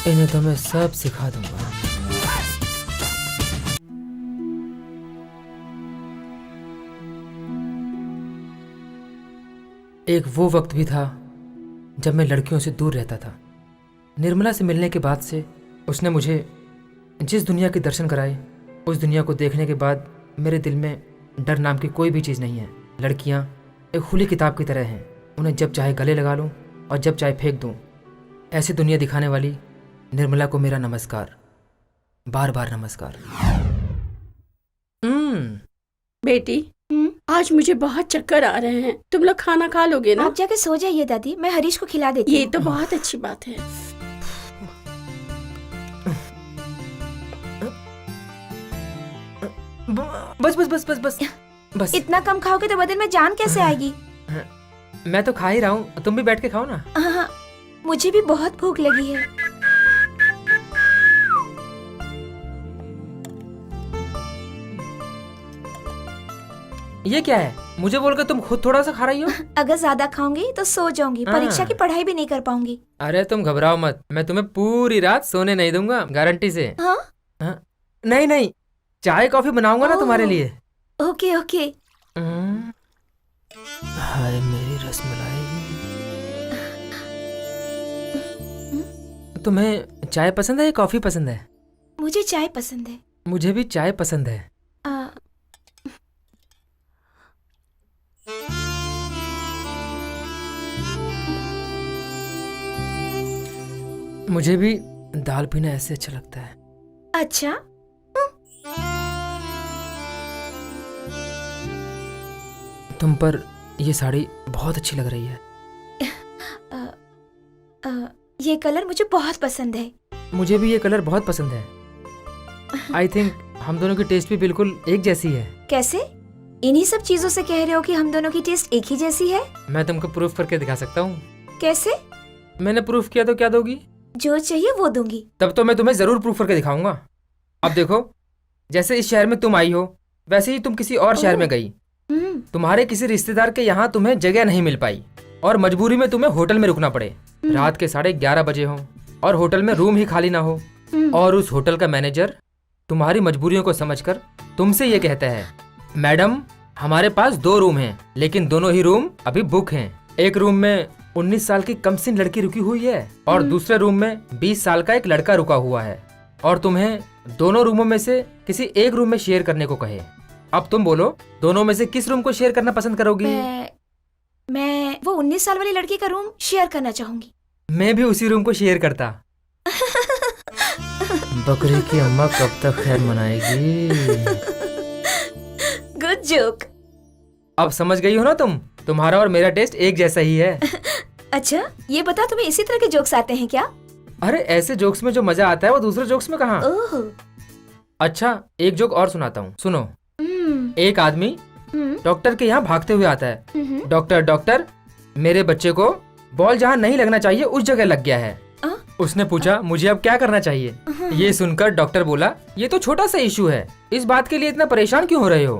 इन्हें तो मैं सब सिखा दूंगा। एक वो वक्त भी था जब मैं लड़कियों से दूर रहता था। निर्मला से मिलने के बाद से उसने मुझे जिस दुनिया के दर्शन कराए, उस दुनिया को देखने के बाद मेरे दिल में डर नाम की कोई भी चीज़ नहीं है। लड़कियां एक खुली किताब की तरह हैं, उन्हें जब चाहे गले लगा लूं और जब चाहे फेंक दूं। ऐसी दुनिया दिखाने वाली निर्मला को मेरा नमस्कार, बार बार नमस्कार। बेटी, आज मुझे बहुत चक्कर आ रहे हैं, तुम लोग खाना खा लोगे ना? आप जाके सो जाइए दादी, मैं हरीश को खिला देती ये हूँ। तो बहुत अच्छी बात है। बस बस बस बस बस बस। इतना कम खाओगे तो बदन में जान कैसे आएगी? मैं तो खा ही रहा हूँ, तुम भी बैठ के खाओ ना। हाँ, मुझे भी बहुत भूख लगी है। ये क्या है? मुझे बोलकर तुम खुद थोड़ा सा खा रही हो? अगर ज्यादा खाऊंगी तो सो जाऊंगी, परीक्षा की पढ़ाई भी नहीं कर पाऊंगी। अरे तुम घबराओ मत, मैं तुम्हें पूरी रात सोने नहीं दूंगा, गारंटी से। हाँ? हाँ? नहीं नहीं, चाय कॉफी बनाऊंगा ना तुम्हारे लिए। Okay okay. हाय मेरी रसमलाई। तुम्हें चाय पसंद है या कॉफी पसंद है? मुझे चाय पसंद है। मुझे भी चाय पसंद है। मुझे भी दाल पीना ऐसे अच्छा लगता है। अच्छा? तुम पर ये साड़ी बहुत अच्छी लग रही है। ये कलर मुझे बहुत पसंद है। मुझे भी ये कलर बहुत पसंद है। आई थिंक हम दोनों की टेस्ट भी बिल्कुल एक जैसी है। कैसे? इन्हीं सब चीजों से कह रहे हो कि हम दोनों की टेस्ट एक ही जैसी है? मैं तुमको प्रूफ करके दिखा सकता हूँ। कैसे? मैंने प्रूफ किया तो क्या दोगी? जो चाहिए वो दूंगी। तब तो मैं तुम्हें जरूर प्रूफ करके दिखाऊंगा। अब देखो, जैसे इस शहर में तुम आई हो, वैसे ही तुम किसी और शहर में गई। तुम्हारे किसी रिश्तेदार के यहाँ तुम्हें जगह नहीं मिल पाई और मजबूरी में तुम्हें होटल में रुकना पड़े। रात के 11:30 बजे हो और होटल में रूम ही खाली ना हो, और उस होटल का मैनेजर तुम्हारी मजबूरियों को समझकर तुमसे ये कहता है, मैडम हमारे पास 2 रूम हैं, लेकिन दोनों ही रूम अभी बुक हैं। एक रूम में 19 साल की कमसिन लड़की रुकी हुई है और दूसरे रूम में 20 साल का एक लड़का रुका हुआ है, और तुम्हें दोनों रूमों में से किसी एक रूम में शेयर करने को कहे। अब तुम बोलो, दोनों में से किस रूम को शेयर करना पसंद करोगी? मैं वो 19 साल वाली लड़की का रूम शेयर करना चाहूंगी। मैं भी उसी रूम को शेयर करता। बकरी की अम्मा कब तक खैर मनाएगी? Good joke. अब समझ गई हो ना तुम? तुम्हारा और मेरा टेस्ट एक जैसा ही है। अच्छा, ये बता तुम्हें इसी तरह के जोक्स आते हैं क्या? अरे ऐसे जोक्स में जो मजा आता है वो दूसरे जोक्स में कहाँ? ओह। अच्छा, एक जोक और सुनाता हूँ, सुनो। एक आदमी डॉक्टर के यहाँ भागते हुए आता है। डॉक्टर डॉक्टर, मेरे बच्चे को बॉल जहाँ नहीं लगना चाहिए उस जगह लग गया है। उसने पूछा, मुझे अब क्या करना चाहिए? ये सुनकर डॉक्टर बोला, ये तो छोटा सा इशू है, इस बात के लिए इतना परेशान क्यों हो रहे हो?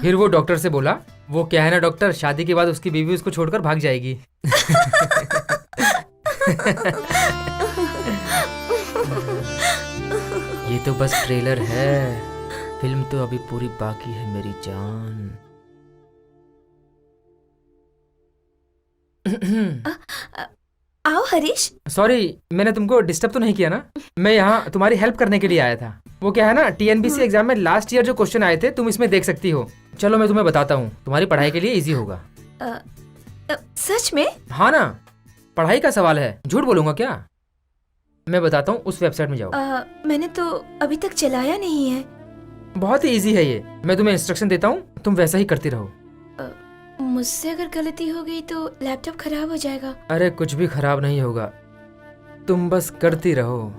फिर वो डॉक्टर से बोला, वो क्या है ना डॉक्टर, शादी के बाद उसकी बीवी उसको छोड़कर भाग जाएगी। ये तो बस ट्रेलर है, फिल्म तो अभी पूरी बाकी है मेरी जान। आओ हरीश। सॉरी, मैंने तुमको डिस्टर्ब तो नहीं किया ना? मैं यहाँ तुम्हारी हेल्प करने के लिए आया था। वो क्या है ना, TNPSC एग्जाम में लास्ट ईयर जो क्वेश्चन आए थे तुम इसमें देख सकती हो। चलो मैं तुम्हें बताता हूँ, तुम्हारी पढ़ाई के लिए इजी होगा। सच में? हाँ ना, पढ़ाई का सवाल है, झूठ बोलूंगा क्या? मैं बताता हूँ, उस वेबसाइट में जाओ। मैंने तो अभी तक चलाया नहीं है। बहुत ही इजी है ये, मैं तुम्हें इंस्ट्रक्शन देता हूँ, तुम वैसा ही करती रहो। मुझसे अगर गलती हो गई तो लैपटॉप खराब हो जाएगा। अरे कुछ भी खराब नहीं होगा, तुम बस करती रहो।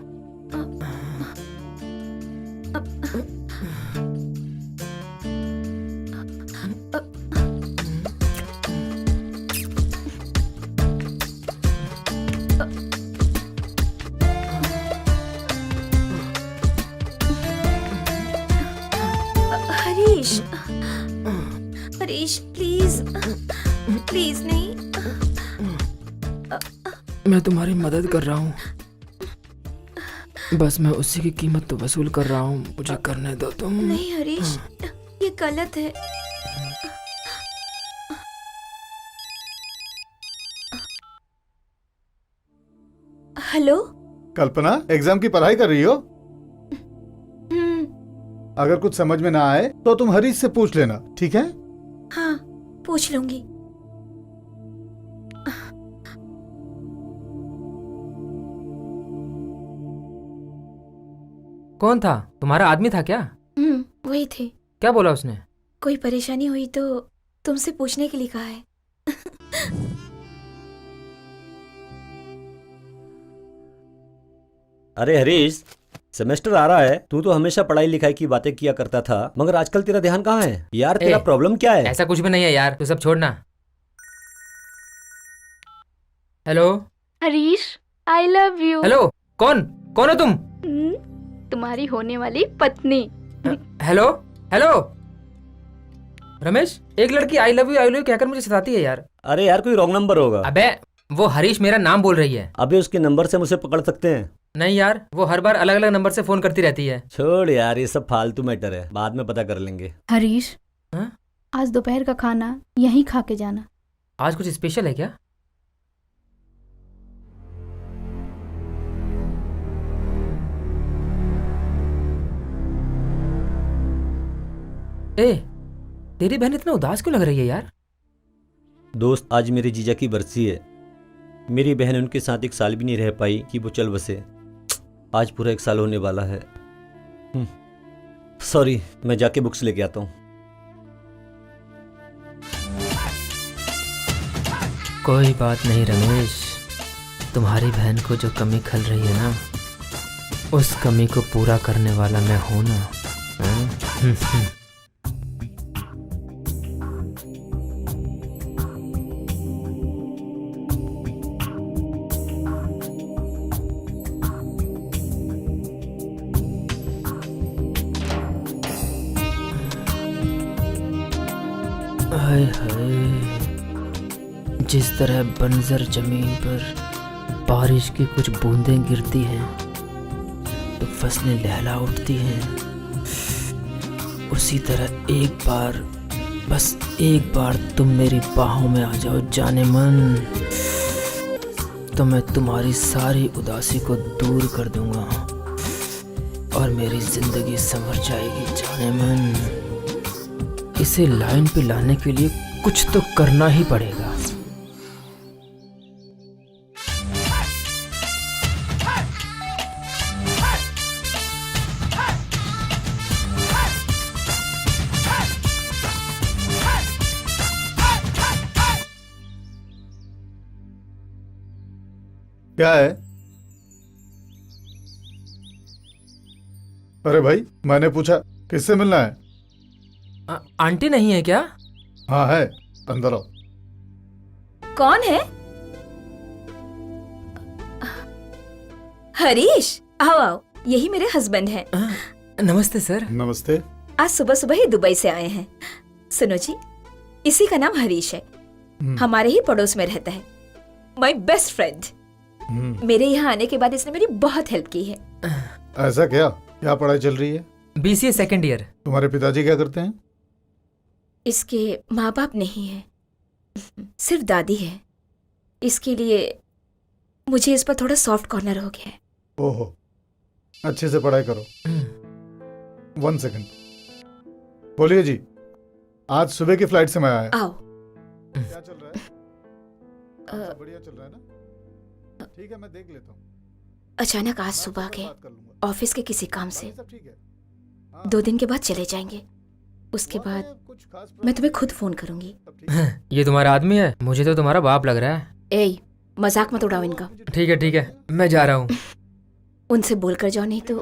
हरीश, हरीश प्लीज, प्लीज नहीं। मैं तुम्हारी मदद कर रहा हूँ, बस मैं उसी की कीमत तो वसूल कर रहा हूँ, मुझे करने दो तुम। नहीं हरीश, ये गलत है। हेलो कल्पना, एग्जाम की पढ़ाई कर रही हो? अगर कुछ समझ में ना आए तो तुम हरीश से पूछ लेना, ठीक है? हाँ, पूछ लूंगी। कौन था? तुम्हारा आदमी था क्या? वही थे। क्या बोला उसने? कोई परेशानी हुई तो तुमसे पूछने के लिए कहा है। अरे हरीश, सेमेस्टर आ रहा है, तू तो हमेशा पढ़ाई लिखाई की बातें किया करता था, मगर आजकल तेरा ध्यान कहाँ है यार? तेरा प्रॉब्लम क्या है? ऐसा कुछ भी नहीं है यार, तू सब छोड़ना। Hello Harish, I love you. Hello, कौन कौन हो तुम? तुम्हारी होने वाली पत्नी। हेलो हेलो रमेश, एक लड़की आई लव यू कहकर मुझे सताती है यार। अरे यार, कोई रॉन्ग नंबर होगा। अबे वो हरीश मेरा नाम बोल रही है। अबे उसके नंबर से मुझे पकड़ सकते हैं? नहीं यार, वो हर बार अलग अलग नंबर से फोन करती रहती है। छोड़ यार, ये सब फालतू मैटर है, बाद में पता कर लेंगे। हरीश, हाँ? आज दोपहर का खाना यहीं खा के जाना। आज कुछ स्पेशल है क्या? ए, तेरी बहन इतना उदास क्यों लग रही है यार? दोस्त, आज मेरे जीजा की बरसी है। मेरी बहन उनके साथ 1 साल भी नहीं रह पाई कि वो चल बसे। आज पूरा 1 साल होने वाला है। सॉरी, मैं जाके बुक्स लेके आता हूँ। कोई बात नहीं रमेश, तुम्हारी बहन को जो कमी खल रही है ना, उस कमी को पूरा करने वाला मैं हूं ना। हाँ? हाय हाय, जिस तरह बंजर जमीन पर बारिश की कुछ बूंदें गिरती हैं तो फसलें लहला उठती हैं, उसी तरह एक बार, बस एक बार तुम मेरी बाहों में आ जाओ जाने मन, तो मैं तुम्हारी सारी उदासी को दूर कर दूंगा और मेरी जिंदगी संवर जाएगी जाने मन। इसे लाइन पे लाने के लिए कुछ तो करना ही पड़ेगा। क्या है? अरे भाई, मैंने पूछा किससे मिलना है? आंटी नहीं है क्या? हाँ है, अंदर आओ। कौन है? हरीश, आओ आओ, यही मेरे हस्बैंड हैं। नमस्ते सर। नमस्ते। आज सुबह सुबह ही दुबई से आए हैं। सुनो जी, इसी का नाम हरीश है, हमारे ही पड़ोस में रहता है, माय बेस्ट फ्रेंड। मेरे यहाँ आने के बाद इसने मेरी बहुत हेल्प की है। ऐसा क्या? क्या पढ़ाई चल रही है? BCA second year. तुम्हारे पिताजी क्या करते हैं? इसके माँ बाप नहीं है, सिर्फ दादी है, इसके लिए मुझे इस पर थोड़ा सॉफ्ट कॉर्नर हो गया है। ओहो, अच्छे से पढ़ाई करो। 1 सेकंड। बोलिए जी, आज सुबह की फ्लाइट से मैं आया। आओ। क्या चल रहा है? सब बढ़िया चल रहा है ना? ठीक है, मैं देख लेता हूँ। अचानक आज सुबह के बात कर लूंगा। ऑफिस के किसी काम से सब ठीक है? 2 दिन के बाद चले जाएंगे, उसके बाद कुछ खास मैं तुम्हें खुद फोन करूंगी। सब ठीक है? ये तुम्हारा आदमी है? मुझे तो तुम्हारा बाप लग रहा है। ए, मजाक मत उड़ाओ इनका। ठीक है, मैं जा रहा हूँ। उनसे बोल कर जाओ, नहीं तो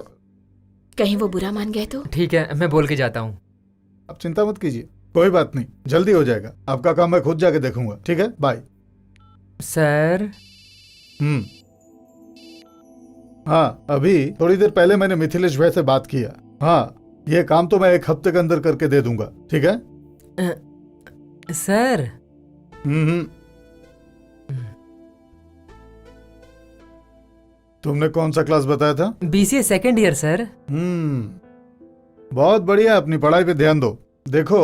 कहीं वो बुरा मान गए तो। ठीक है, मैं बोल के जाता हूँ। आप चिंता मत कीजिए, कोई बात नहीं, जल्दी हो जाएगा। आपका काम मैं खुद जाके देखूंगा। ठीक है, बाय। सर। हाँ, अभी थोड़ी देर पहले मैंने मिथिलेश भाई से बात किया। हाँ, ये काम तो मैं 1 हफ्ते के अंदर करके दे दूंगा। ठीक है? सर। तुमने कौन सा क्लास बताया था? BCA second year sir. बहुत बढ़िया, अपनी पढ़ाई पे ध्यान दो। देखो,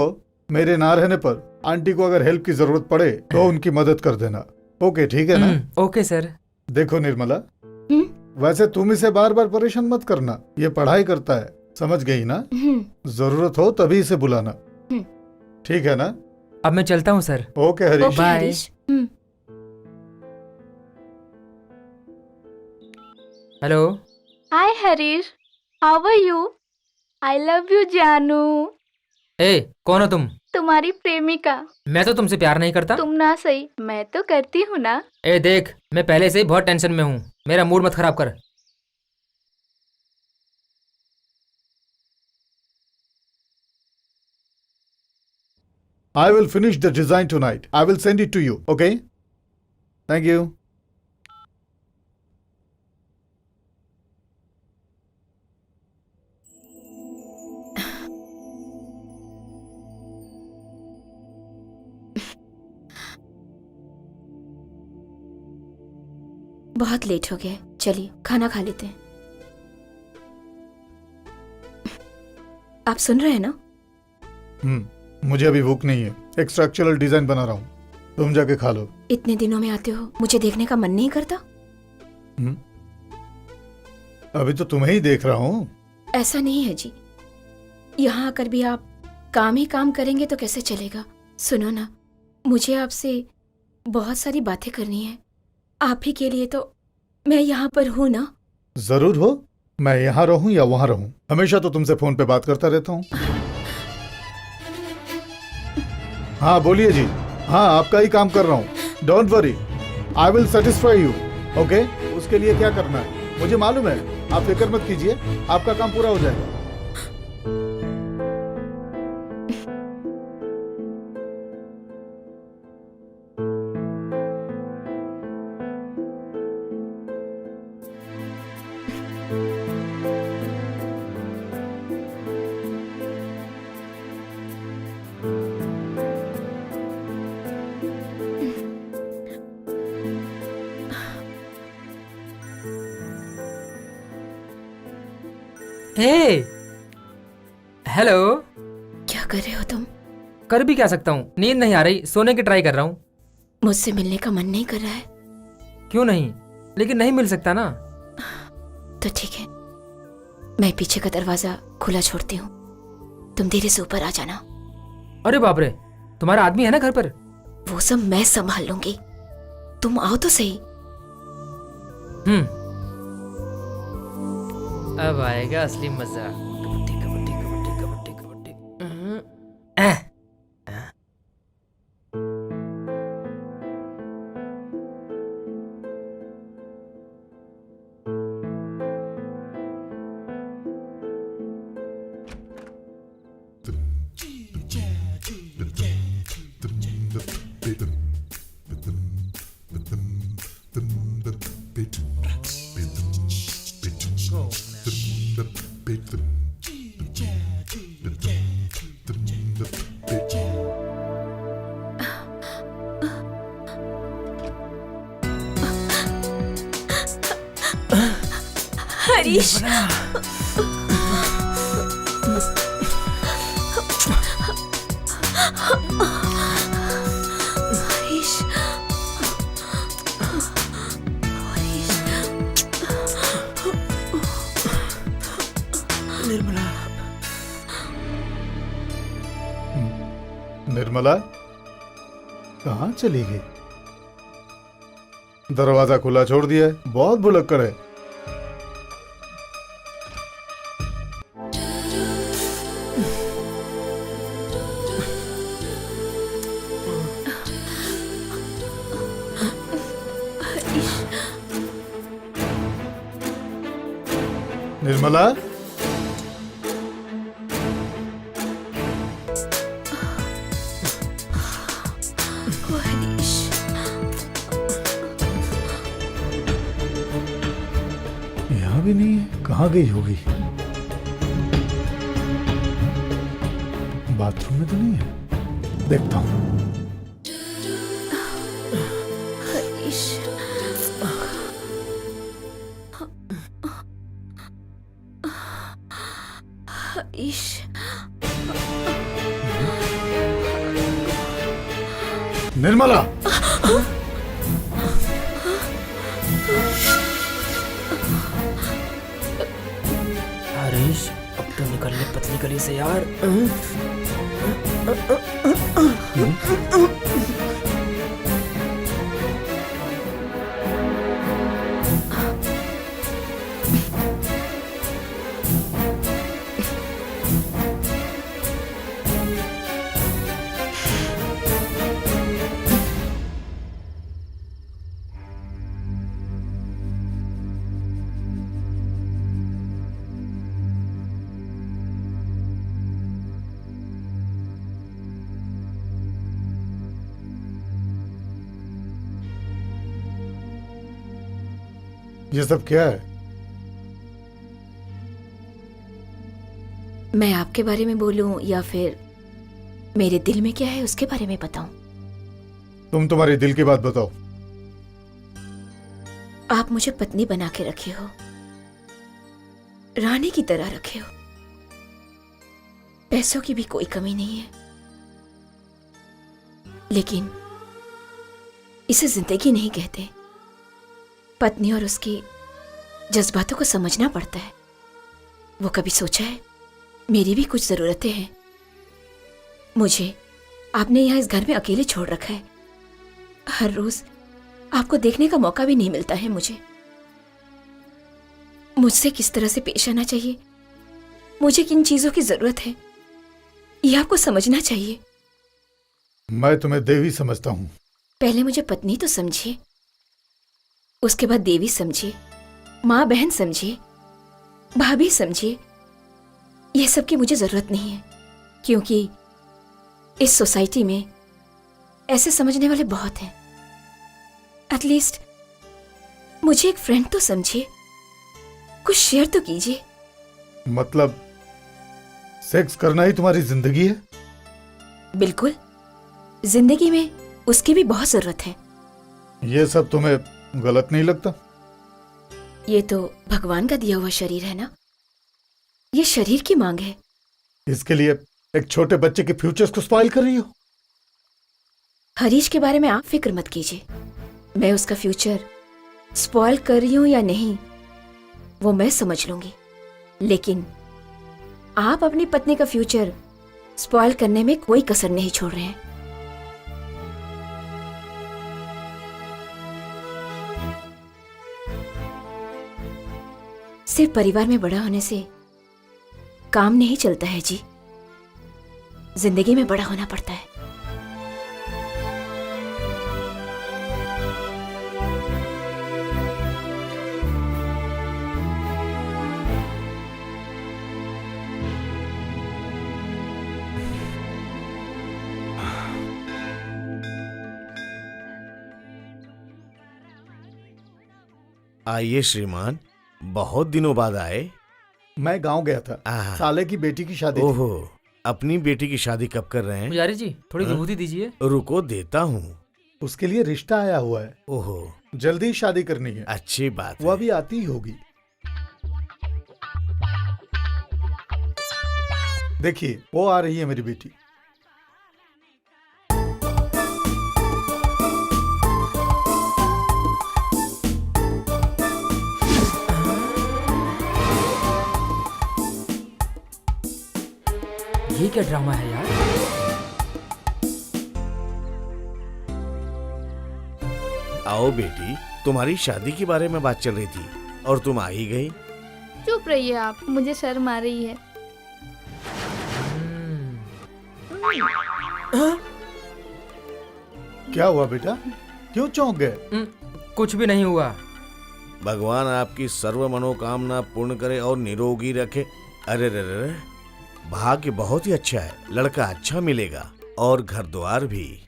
मेरे ना रहने पर आंटी को अगर हेल्प की जरूरत पड़े तो उनकी मदद कर देना। ओके, ठीक है ना? Okay sir. देखो निर्मला, वैसे तुम इसे बार बार परेशान मत करना, ये पढ़ाई करता है, समझ गई ना? जरूरत हो तभी इसे बुलाना। ठीक है ना? अब मैं चलता हूँ sir. Okay Harish. Okay bye. Harish. Hello. Hi Harish, how are you? I love you जानू। ए, कौन हो तुम? तुम्हारी प्रेमिका। मैं तो तुमसे प्यार नहीं करता। तुम ना सही, मैं तो करती हूँ ना। ए देख, मैं पहले से ही बहुत टेंशन में हूँ, मेरा मूड मत खराब कर। I will finish the design tonight. I will send it to you. Okay? Thank you. बहुत लेट हो गया, चलिए खाना खा लेते हैं। आप सुन रहे हैं ना? मुझे अभी भूख नहीं है, एक स्ट्रक्चरल डिजाइन बना रहा हूँ, तुम जाके खा लो। इतने दिनों में आते हो, मुझे देखने का मन नहीं करता? अभी तो तुम्हें ही देख रहा हूँ। ऐसा नहीं है जी, यहाँ आकर भी आप काम ही काम करेंगे तो कैसे चलेगा? सुनो ना, मुझे आपसे बहुत सारी बातें करनी है, आप ही के लिए तो मैं यहाँ पर हूँ ना। जरूर हो, मैं यहाँ रहूँ या वहाँ रहूँ, हमेशा तो तुमसे फोन पे बात करता रहता हूँ। हाँ बोलिए जी। हाँ, आपका ही काम कर रहा हूँ। Don't worry, I will satisfy you. Okay, उसके लिए क्या करना है मुझे मालूम है, आप फिक्र मत कीजिए, आपका काम पूरा हो जाएगा। हे हेलो। क्या कर रहे हो तुम? कर भी क्या सकता हूँ, नींद नहीं आ रही, सोने की ट्राई कर रहा हूँ। मुझसे मिलने का मन नहीं कर रहा है? क्यों नहीं, लेकिन नहीं मिल सकता ना। तो ठीक है, मैं पीछे का दरवाजा खुला छोड़ती हूँ, तुम धीरे से ऊपर आ जाना। अरे बाप रे, तुम्हारा आदमी है ना घर पर? वो सब मैं संभाल लूंगी, तुम आओ तो सही। अब आएगा असली मजा। कबड्डी कबड्डी कबड्डी कबड्डी कबड्डी। हरीश, हरीश, निर्मला कहाँ चली गई? दरवाजा खुला छोड़ दिया है, बहुत भुलक्कड़ है। निर्मला, हरीश, यहाँ भी नहीं है, कहाँ गई होगी? बाथरूम में तो नहीं है, देखता हूँ। हरीश, हरीश, निर्मला, हरीश, अब तो निकल ले पतली गली से यार। ये सब क्या है? मैं आपके बारे में बोलूं या फिर मेरे दिल में क्या है उसके बारे में बताऊं? तुम तुम्हारी दिल की बात बताओ। आप मुझे पत्नी बना के रखे हो, रानी की तरह रखे हो, पैसों की भी कोई कमी नहीं है, लेकिन इसे जिंदगी नहीं कहते। पत्नी और उसके जज्बातों को समझना पड़ता है। वो कभी सोचा है मेरी भी कुछ जरूरतें हैं? मुझे आपने यहाँ इस घर में अकेले छोड़ रखा है, हर रोज आपको देखने का मौका भी नहीं मिलता है। मुझसे किस तरह से पेश आना चाहिए, मुझे किन चीजों की जरूरत है, ये आपको समझना चाहिए। मैं तुम्हें देवी समझता हूँ, पहले मुझे पत्नी तो समझिए, उसके बाद देवी समझिए, माँ बहन समझिए, भाभी समझिए। यह सब की मुझे जरूरत नहीं है, क्योंकि इस सोसाइटी में ऐसे समझने वाले बहुत हैं। एटलीस्ट मुझे एक फ्रेंड तो समझिए, कुछ शेयर तो कीजिए। मतलब सेक्स करना ही तुम्हारी जिंदगी है? बिल्कुल, जिंदगी में उसकी भी बहुत जरूरत है। ये सब तुम्हें गलत नहीं लगता? ये तो भगवान का दिया हुआ शरीर है ना, ये शरीर की मांग है। इसके लिए एक छोटे बच्चे के फ्यूचर्स को स्पॉइल कर रही हो? हरीश के बारे में आप फिक्र मत कीजिए, मैं उसका फ्यूचर स्पॉइल कर रही हूं या नहीं वो मैं समझ लूंगी, लेकिन आप अपनी पत्नी का फ्यूचर स्पॉइल करने में कोई कसर नहीं छोड़ रहे हैं। सिर्फ परिवार में बड़ा होने से काम नहीं चलता है जी, जिंदगी में बड़ा होना पड़ता है। आइए श्रीमान, बहुत दिनों बाद आए। मैं गांव गया था, आह। साले की बेटी की शादी थी। ओहो, अपनी बेटी की शादी कब कर रहे हैं? पुजारी जी थोड़ी हाँ? विभूति दीजिए। रुको देता हूँ। उसके लिए रिश्ता आया हुआ है, ओहो, जल्दी ही शादी करनी है। अच्छी बात वो है। अभी आती ही होगी। देखिए वो आ रही है मेरी बेटी। ये क्या ड्रामा है यार? आओ बेटी, तुम्हारी शादी के बारे में बात चल रही थी और तुम आ ही गई। चुप रहिए आप, मुझे शर्म आ रही है। क्या हुआ बेटा, क्यों चौंक गए? कुछ भी नहीं हुआ। भगवान आपकी सर्व मनोकामना पूर्ण करे और निरोगी रखे। अरे रे रे रे, भाग्य बहुत ही अच्छा है, लड़का अच्छा मिलेगा और घर द्वार भी।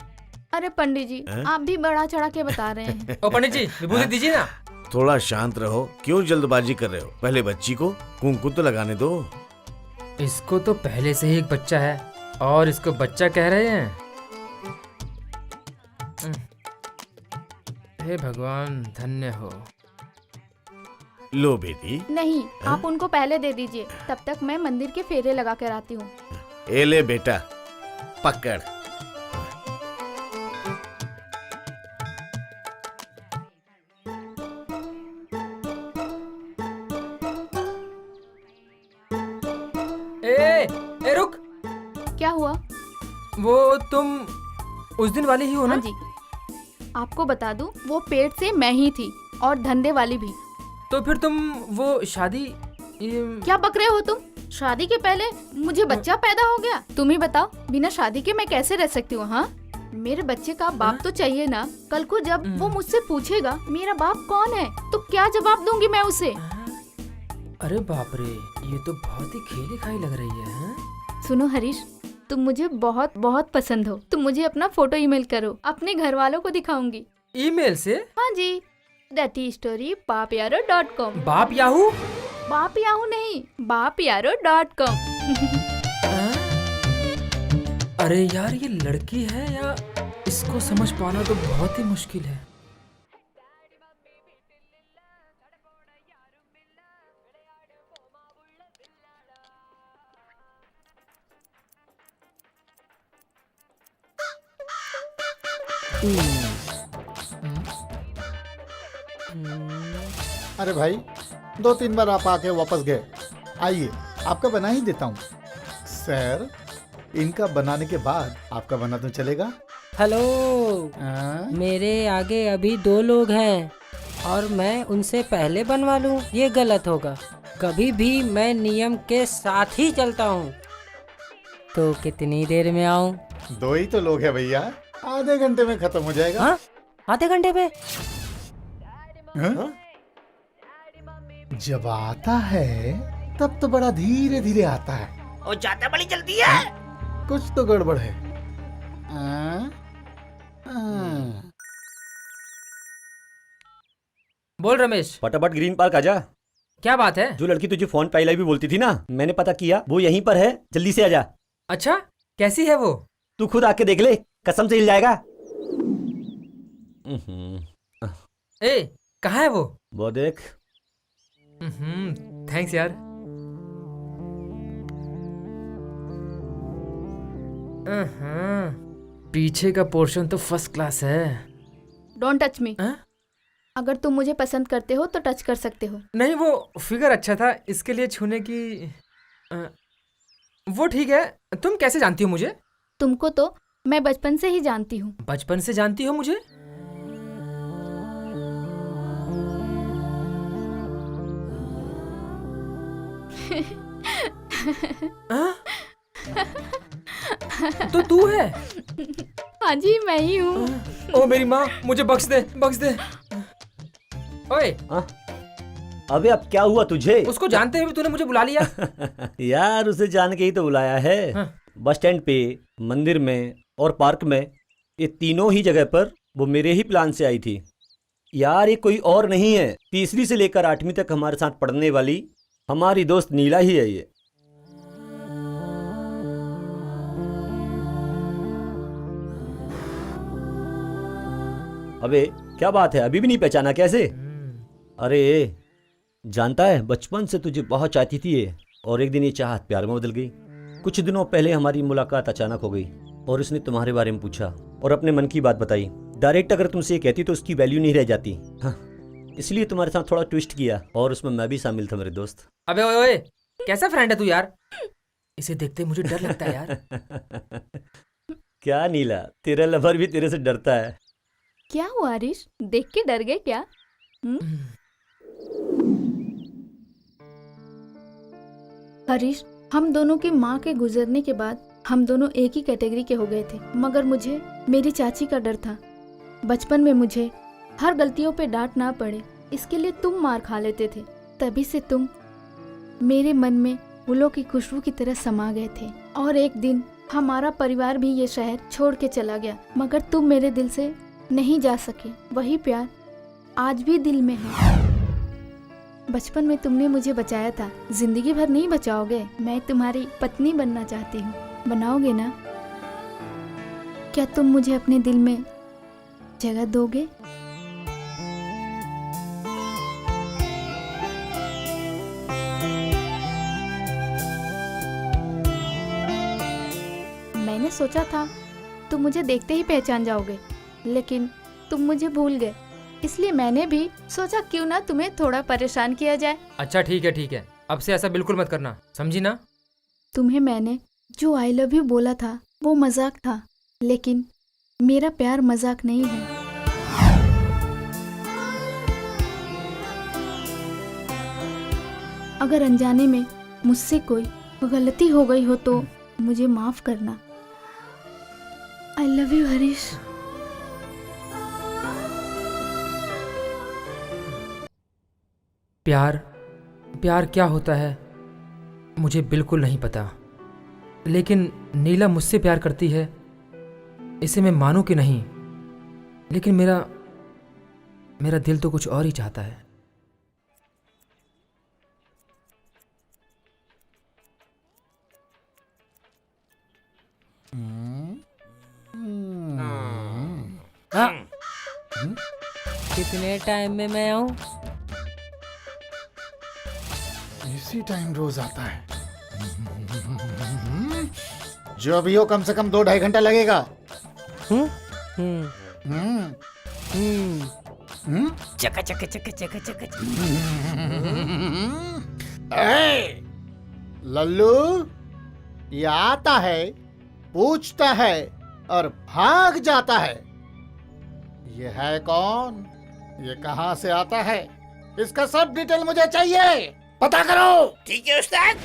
अरे पंडित जी, हैं? आप भी बड़ा चढ़ा के बता रहे हैं। ओ पंडित जी विभूति दीजिए ना। थोड़ा शांत रहो, क्यों जल्दबाजी कर रहे हो? पहले बच्ची को कुंकुम तो लगाने दो। इसको तो पहले से ही एक बच्चा है और इसको बच्चा कह रहे हैं। हे भगवान धन्य हो। लो बेटी। नहीं, आप उनको पहले दे दीजिए, तब तक मैं मंदिर के फेरे लगा कर आती हूँ। ए ले बेटा, पकड़। ए रुक, क्या हुआ? वो तुम उस दिन वाली ही हो ना? हाँ जी, आपको बता दूं, वो पेट से मैं ही थी और धंधे वाली भी। तो फिर तुम वो शादी क्या बक रहे हो तुम? शादी के पहले मुझे बच्चा पैदा हो गया। तुम ही बताओ, बिना शादी के मैं कैसे रह सकती हूँ? हाँ, मेरे बच्चे का बाप तो चाहिए ना। कल को जब वो मुझसे पूछेगा मेरा बाप कौन है, तो क्या जवाब दूंगी मैं उसे? अरे बाप रे, ये तो बहुत ही खेली खाई लग रही है। हाँ? सुनो हरीश, तुम मुझे बहुत बहुत पसंद हो। तुम मुझे अपना फोटो ईमेल करो, अपने घर वालों को दिखाऊंगी। ईमेल से? हाँ जी, datistory@baapyaro.com। बाप याहू? बाप याहू नहीं, baapyaro.com। अरे यार, ये लड़की है या इसको समझ पाना तो बहुत ही मुश्किल है। अरे भाई, 2-3 बार आप आके वापस गए। आइए, आपका बना ही देता हूँ। सर, इनका बनाने के बाद आपका बना तो चलेगा? हेलो, हाँ? मेरे आगे अभी 2 लोग हैं और मैं उनसे पहले बनवा लूं, ये गलत होगा। कभी भी मैं नियम के साथ ही चलता हूँ। तो कितनी देर में आऊँ? 2 ही तो लोग हैं भैया, आधे घंटे में खत्म हो जाएगा। हाँ आधे घंटे पे? हाँ? जब आता है तब तो बड़ा धीरे धीरे आता है और जाता बड़ी जल्दी है। कुछ तो गड़बड़ है। हाँ? हाँ। बोल रमेश, फटाफट ग्रीन पार्क आजा। क्या बात है? जो लड़की तुझे फोन पे आई लव यू बोलती थी ना, मैंने पता किया, वो यहीं पर है, जल्दी से आजा। अच्छा, कैसी है वो? तू खुद आके देख ले, कसम से हिल जाएगा। ए, कहाँ है वो? वो देख। थैंक्स यार। पीछे का पोर्शन तो फर्स्ट क्लास है। Don't touch me. हाँ? अगर तुम मुझे पसंद करते हो तो टच कर सकते हो। नहीं, वो फिगर अच्छा था, इसके लिए छूने की वो ठीक है। तुम कैसे जानती हो मुझे? तुमको तो मैं बचपन से ही जानती हूँ। बचपन से जानती हो मुझे? हाँ? तो तू है? हाँ जी, मैं ही हूँ। ओ मेरी माँ, मुझे बख्श दे, बख्श दे। ओए, अबे अब क्या हुआ तुझे? उसको जानते हुए भी तूने मुझे बुला लिया। यार उसे जान के ही तो बुलाया है। हाँ। बस स्टैंड पे, मंदिर में और पार्क में, ये तीनों ही जगह पर वो मेरे ही प्लान से आई थी। यार ये कोई और नहीं है, तीसरी से लेकर 8वीं तक हमारे साथ पढ़ने वाली हमारी दोस्त नीला ही है ये। अबे क्या बात है, अभी भी नहीं पहचाना कैसे? अरे जानता है, बचपन से तुझे बहुत चाहती थी ये, और एक दिन ये चाहत प्यार में बदल गई। कुछ दिनों पहले हमारी मुलाकात अचानक हो गई और उसने तुम्हारे बारे में पूछा और अपने मन की बात बताई। डायरेक्ट अगर तुमसे ये कहती तो उसकी वैल्यू नहीं रह जाती। हाँ, इसलिए तुम्हारे साथ थोड़ा ट्विस्ट किया और उसमें मैं भी शामिल था मेरे दोस्त। अबे ओए ओए, कैसा फ्रेंड है तू यार? इसे देखते मुझे डर लगता है यार। क्या नीला, तेरा लवर भी तेरे से डरता है। क्या हुआ हरीश, देख के डर गए क्या? हरीश, हम दोनों की माँ के गुजरने के बाद हम दोनों एक ही कैटेगरी के हो गए थे, मगर मुझे मेरी चाची का डर था। बचपन में मुझे हर गलतियों पे डांट ना पड़े, इसके लिए तुम मार खा लेते थे। तभी से तुम मेरे मन में फूलों की खुशबू की तरह समा गए थे। और एक दिन हमारा परिवार भी ये शहर छोड़ के चला गया, मगर तुम मेरे दिल से नहीं जा सके। वही प्यार आज भी दिल में है। बचपन में तुमने मुझे बचाया था, जिंदगी भर नहीं बचाओगे? मैं तुम्हारी पत्नी बनना चाहती हूँ, बनाओगे ना? क्या तुम मुझे अपने दिल में जगह दोगे? मैंने सोचा था तुम मुझे देखते ही पहचान जाओगे, लेकिन तुम मुझे भूल गए। इसलिए मैंने भी सोचा क्यों ना तुम्हें थोड़ा परेशान किया जाए। अच्छा ठीक है, अब से ऐसा बिल्कुल मत करना, समझी ना? तुम्हें मैंने जो आई लव यू बोला था वो मजाक था, लेकिन मेरा प्यार मजाक नहीं है। अगर अनजाने में मुझसे कोई गलती हो गई हो तो मुझे माफ करना। आई लव यू हरीश। प्यार क्या होता है मुझे बिल्कुल नहीं पता, लेकिन नीला मुझसे प्यार करती है, इसे मैं मानूं कि नहीं, लेकिन मेरा दिल तो कुछ और ही चाहता है। कितने टाइम में मैं आऊँ? इसी टाइम रोज आता है। जो भी हो, कम से कम 2-2.5 घंटा लगेगा। हम्म हम्म हम्म हम्म हम्म? चका चका चका चका चका चका। ए, लल्लू, ये आता है, पूछता है और भाग जाता है। ये है कौन? ये कहाँ से आता है? इसका सब डिटेल मुझे चाहिए, पता करो। ठीक है उस्ताद।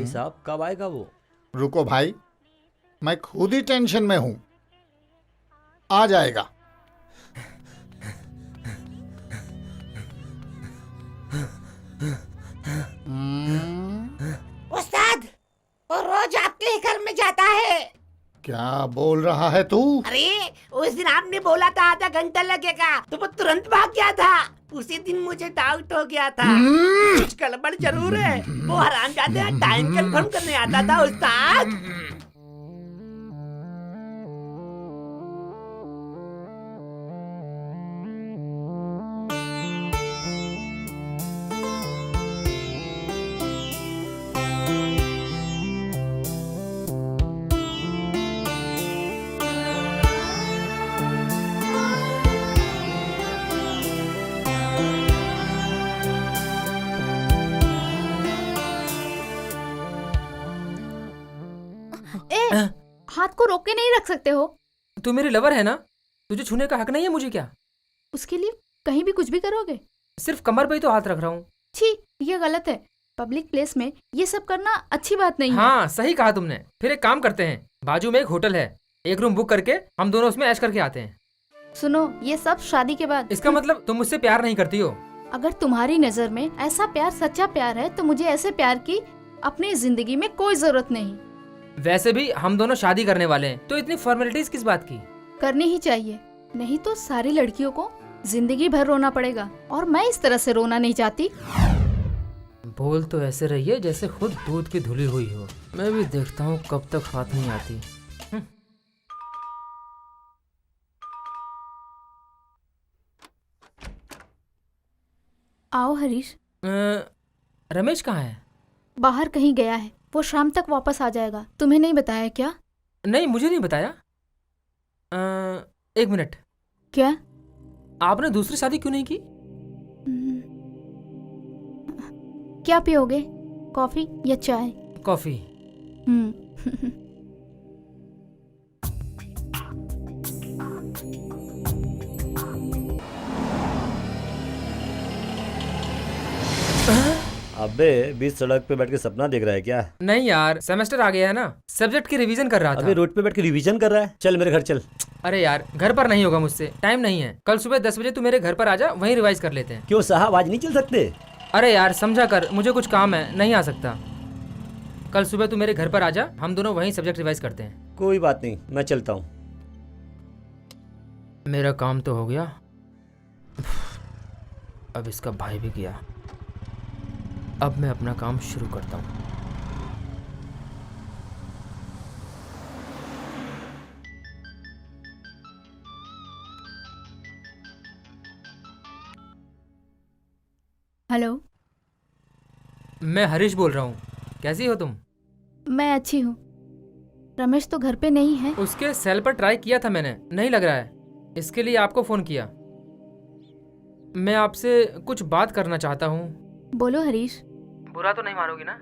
भाई साहब कब आएगा वो? रुको भाई, मैं खुद ही टेंशन में हूं। आ जाएगा। उस्ताद, वो रोज आपके ही घर में जाता है। क्या बोल रहा है तू? अरे उस दिन आपने बोला था आधा घंटा लगेगा, तो वो तुरंत भाग गया था। उसी दिन मुझे डाउट हो गया था कुछ गड़बड़ जरूर है। वो हरामजादा टाइम कंफर्म करने आता था उस्ताद। हाथ को रोक के नहीं रख सकते हो? तू मेरी लवर है ना, तुझे छूने का हक नहीं है मुझे क्या? उसके लिए कहीं भी कुछ भी करोगे? सिर्फ कमर पे ही तो हाथ रख रहा हूँ। छी, ये गलत है। पब्लिक प्लेस में ये सब करना अच्छी बात नहीं है। हाँ सही कहा तुमने। फिर एक काम करते हैं, बाजू में एक होटल है, एक रूम बुक करके हम दोनों उसमें ऐश करके आते हैं। सुनो, ये सब शादी के बाद। इसका मतलब तुम मुझसे प्यार नहीं करती हो? अगर तुम्हारी नजर में ऐसा प्यार सच्चा प्यार है तो मुझे ऐसे प्यार की अपनी जिंदगी में कोई जरूरत नहीं। वैसे भी हम दोनों शादी करने वाले हैं, तो इतनी फॉर्मेलिटीज किस बात की? करनी ही चाहिए, नहीं तो सारी लड़कियों को जिंदगी भर रोना पड़ेगा, और मैं इस तरह से रोना नहीं चाहती। बोल तो ऐसे रही है जैसे खुद दूध की धुली हुई हो। मैं भी देखता हूँ कब तक हाथ नहीं आती। आओ हरीश। रमेश कहाँ है? बाहर कहीं गया है, वो शाम तक वापस आ जाएगा। तुम्हें नहीं बताया क्या? नहीं, मुझे नहीं बताया। एक मिनट, क्या? आपने दूसरी शादी क्यों नहीं की? क्या पियोगे, कॉफी या चाय? कॉफी। अबे बीच सड़क पे बैठ के सपना देख रहा है क्या? नहीं यार, सेमेस्टर आ गया है ना, सब्जेक्ट की रिवीजन कर रहा था। अबे रोड पे बैठ के रिवीजन कर रहा है? चल मेरे घर चल। अरे यार, घर पर नहीं होगा मुझसे, टाइम नहीं है। कल सुबह 10 बजे तू मेरे घर पर आ जा, वहीं रिवाइज कर लेते हैं। क्यों साहब, आज नहीं चल सकते? अरे यार समझा कर, मुझे कुछ काम है, नहीं आ सकता। कल सुबह तू मेरे घर पर आ जा, हम दोनों वहीं सब्जेक्ट रिवाइज करते हैं। कोई बात नहीं, मैं चलता हूँ। मेरा काम तो हो गया, अब इसका भाई भी गया। अब मैं अपना काम शुरू करता हूँ। हेलो, मैं हरीश बोल रहा हूँ। कैसी हो तुम? मैं अच्छी हूँ। रमेश तो घर पे नहीं है। उसके सेल पर ट्राई किया था मैंने, नहीं लग रहा है, इसके लिए आपको फोन किया। मैं आपसे कुछ बात करना चाहता हूँ। बोलो हरीश। बुरा तो नहीं मानोगी ना?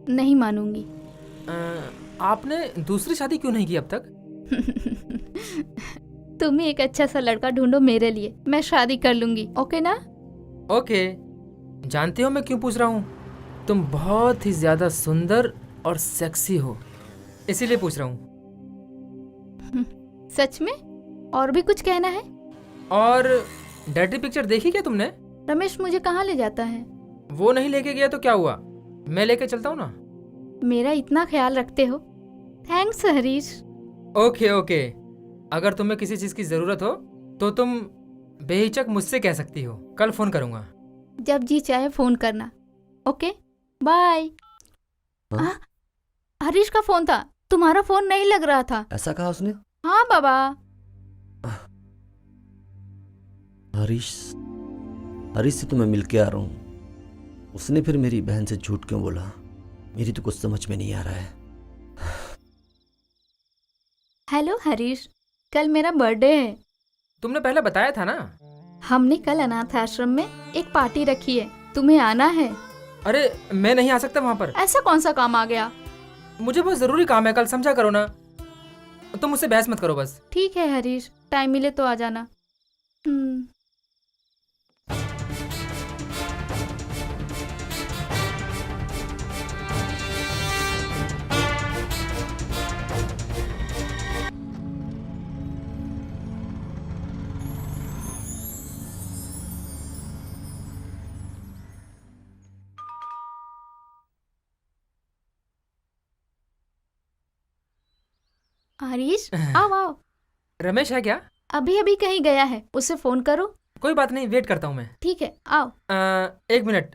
नहीं मानूंगी। आपने दूसरी शादी क्यों नहीं की अब तक? तुम ही एक अच्छा सा लड़का ढूंढो मेरे लिए, मैं शादी कर लूंगी। ओके ना? ओके। जानते हो मैं क्यों पूछ रहा हूँ? तुम बहुत ही ज्यादा सुंदर और सेक्सी हो, इसीलिए पूछ रहा हूँ। सच में? और भी कुछ कहना है? और डर्टी पिक्चर देखी क्या तुमने? रमेश मुझे कहाँ ले जाता है? वो नहीं लेके गया तो क्या हुआ, मैं लेके चलता हूँ ना। मेरा इतना ख्याल रखते हो, थैंक्स हरीश। ओके ओके, अगर तुम्हें किसी चीज की जरूरत हो तो तुम बेहिचक मुझसे कह सकती हो। कल फोन करूंगा। जब जी चाहे फोन करना। Okay bye. हरीश का फोन था, तुम्हारा फोन नहीं लग रहा था। ऐसा कहा उसने? हाँ बाबा। हरीश से तो मैं मिल के आ रहा हूँ, उसने फिर मेरी बहन से झूठ क्यों बोला? मेरी तो कुछ समझ में नहीं आ रहा है। हेलो हरीश, कल मेरा बर्थडे है। तुमने पहले बताया था ना। हमने कल अनाथ आश्रम में एक पार्टी रखी है, तुम्हें आना है। अरे मैं नहीं आ सकता वहाँ पर। ऐसा कौन सा काम आ गया? मुझे बहुत जरूरी काम है, कल समझा करो ना। तुम मुझसे बहस मत करो बस। ठीक है हरीश, टाइम मिले तो आ जाना। हरीश आओ आओ। रमेश है क्या? अभी अभी कहीं गया है, उसे फोन करो। कोई बात नहीं, वेट करता हूँ मैं। ठीक है आओ। एक मिनट,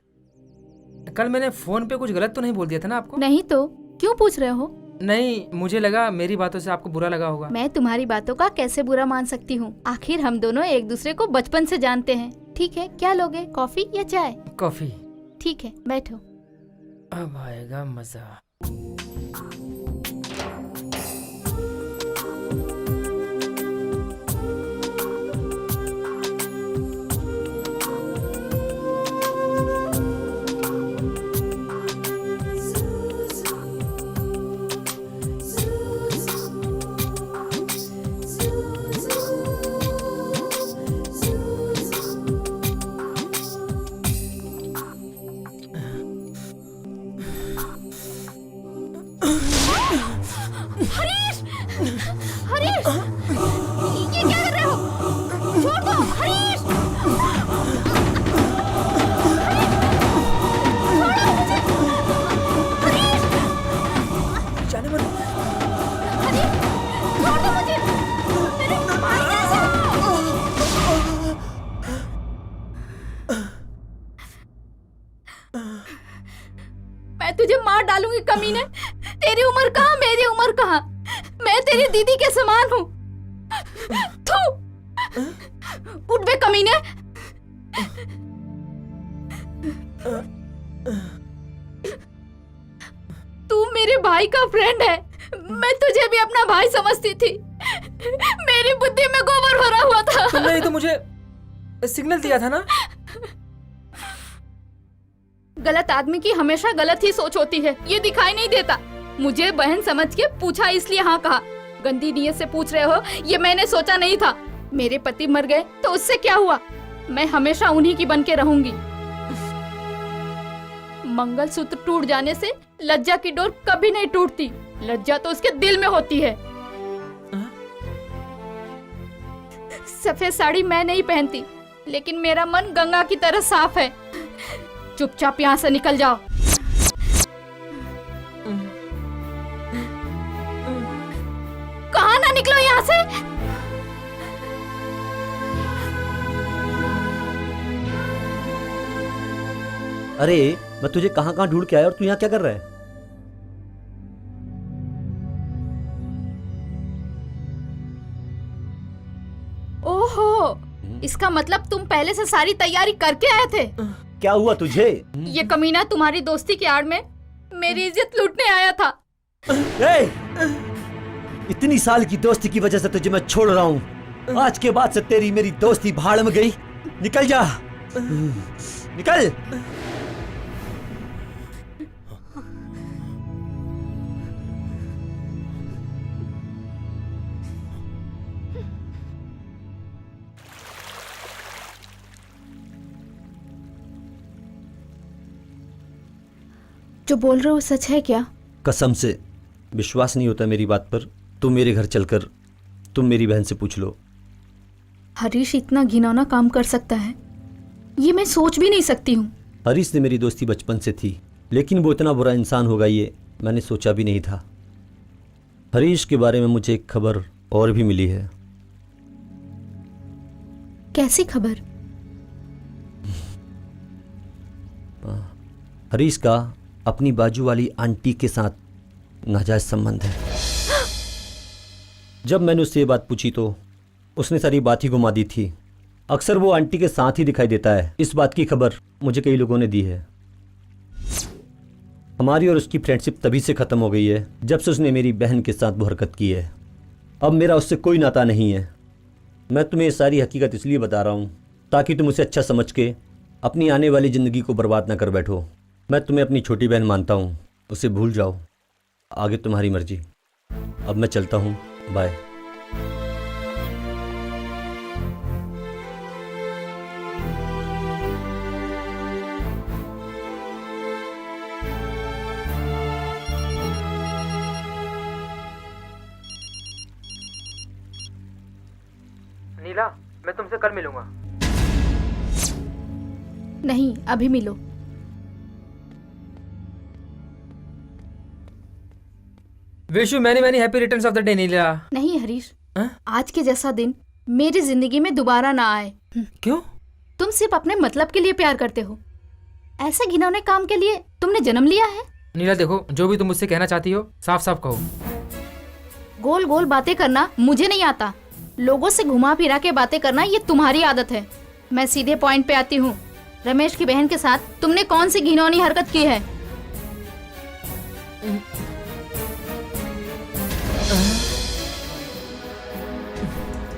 कल मैंने फोन पे कुछ गलत तो नहीं बोल दिया था ना आपको? नहीं तो क्यों पूछ रहे हो? नहीं, मुझे लगा मेरी बातों से आपको बुरा लगा होगा। मैं तुम्हारी बातों का कैसे बुरा मान सकती हूँ? आखिर हम दोनों एक दूसरे को बचपन से जानते हैं। ठीक है, क्या लोगे, कॉफी या चाय? कॉफी। ठीक है बैठो। अब आएगा मजा। हरीश ये क्या कर रहे हो? छोड़ दो हरीश। जाने मत। हरीश छोड़ दो मुझे। मेरे भाई कैसे हो? मैं तुझे मार डालूंगी कमीने। तेरी उम्र कहाँ, मेरी उम्र कहाँ? मैं तेरी दीदी के समान हूँ। थू, उठ बे कमीने। तू मेरे भाई का फ्रेंड है, मैं तुझे भी अपना भाई समझती थी। मेरी बुद्धि में गोबर भरा हुआ था। तुमने ही तो मुझे सिग्नल दिया था ना। गलत आदमी की हमेशा गलत ही सोच होती है, ये दिखाई नहीं देता। मुझे बहन समझ के पूछा इसलिए हाँ कहा। गंदी नीयत से पूछ रहे हो, ये मैंने सोचा नहीं था। मेरे पति मर गए तो उससे क्या हुआ? मैं हमेशा उन्हीं की बन के रहूंगी। मंगलसूत्र टूट जाने से लज्जा की डोर कभी नहीं टूटती। लज्जा तो उसके दिल में होती है। सफेद साड़ी मैं नहीं पहनती, लेकिन मेरा मन गंगा की तरह साफ है। चुपचाप यहाँ से निकल जाओ। कहाँ ना निकलो यहाँ से। अरे मैं तुझे कहाँ कहाँ ढूंढ के आया और तू यहाँ क्या कर रहा है? ओहो, इसका मतलब तुम पहले से सारी तैयारी करके आए थे। क्या हुआ तुझे? ये कमीना तुम्हारी दोस्ती की आड़ में मेरी इज्जत लूटने आया था। ए! इतनी साल की दोस्ती की वजह से तुझे मैं छोड़ रहा हूँ। आज के बाद से तेरी मेरी दोस्ती भाड़ में गई। निकल जा, निकल। जो बोल रहे हो सच है क्या? कसम से विश्वास नहीं होता मेरी बात पर। तुम मेरे घर चलकर तुम मेरी बहन से पूछ लो। हरीश इतना घिनौना काम कर सकता है, ये मैं सोच भी नहीं सकती हूँ। हरीश ने मेरी दोस्ती बचपन से थी, लेकिन वो इतना बुरा इंसान होगा ये मैंने सोचा भी नहीं था। हरीश के बारे में मुझे एक खबर और भी मिली है। कैसी खबर? हरीश का अपनी बाजू वाली आंटी के साथ नाजायज संबंध है। जब मैंने उससे ये बात पूछी तो उसने सारी बात ही घुमा दी थी। अक्सर वो आंटी के साथ ही दिखाई देता है। इस बात की खबर मुझे कई लोगों ने दी है। हमारी और उसकी फ्रेंडशिप तभी से ख़त्म हो गई है जब से उसने मेरी बहन के साथ वो हरकत की है। अब मेरा उससे कोई नाता नहीं है। मैं तुम्हें ये सारी हकीकत इसलिए बता रहा हूँ ताकि तुम उसे अच्छा समझ के अपनी आने वाली ज़िंदगी को बर्बाद ना कर बैठो। मैं तुम्हें अपनी छोटी बहन मानता हूँ, उसे भूल जाओ। आगे तुम्हारी मर्जी। अब मैं चलता हूँ, बाय। नीला, मैं तुमसे कल मिलूंगा। नहीं, अभी मिलो। Wish you many many happy returns of the day Neela. नहीं हरीश, हाँ? आज के जैसा दिन मेरी जिंदगी में दोबारा ना आए। क्यों? तुम सिर्फ अपने मतलब के लिए प्यार करते हो। ऐसे घिनौने काम के लिए तुमने जन्म लिया है? नीला देखो, जो भी तुम मुझसे कहना चाहती हो साफ साफ कहो। गोल गोल बातें करना मुझे नहीं आता। लोगों से घुमा फिरा के बातें करना ये तुम्हारी आदत है। मैं सीधे पॉइंट पे आती हूँ। रमेश की बहन के साथ तुमने कौन सी घिनौनी हरकत की है?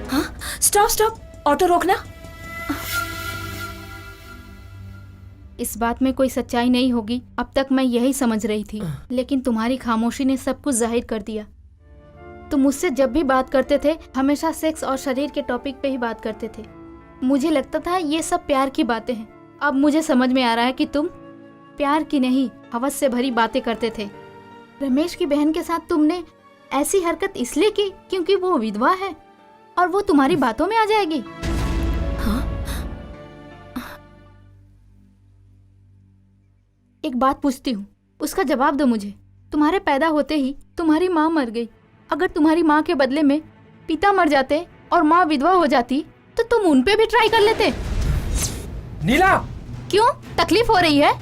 हाँ, स्टॉप स्टॉप, ऑटो रोकना। इस बात में कोई सच्चाई नहीं होगी, अब तक मैं यही समझ रही थी, लेकिन तुम्हारी खामोशी ने सब कुछ जाहिर कर दिया। तुम मुझसे जब भी बात करते थे हमेशा सेक्स और शरीर के टॉपिक पे ही बात करते थे। मुझे लगता था ये सब प्यार की बातें हैं। अब मुझे समझ में आ रहा है कि तुम प्यार की नहीं, हवस से भरी बातें करते थे। रमेश की बहन के साथ तुमने ऐसी हरकत इसलिए की क्योंकि वो विधवा है और वो तुम्हारी बातों में आ जाएगी। हाँ? एक बात पूछती हूँ, उसका जवाब दो मुझे। तुम्हारे पैदा होते ही तुम्हारी माँ मर गई। अगर तुम्हारी माँ के बदले में पिता मर जाते और माँ विधवा हो जाती तो तुम उन पे भी ट्राई कर लेते। नीला! क्यों, तकलीफ हो रही है?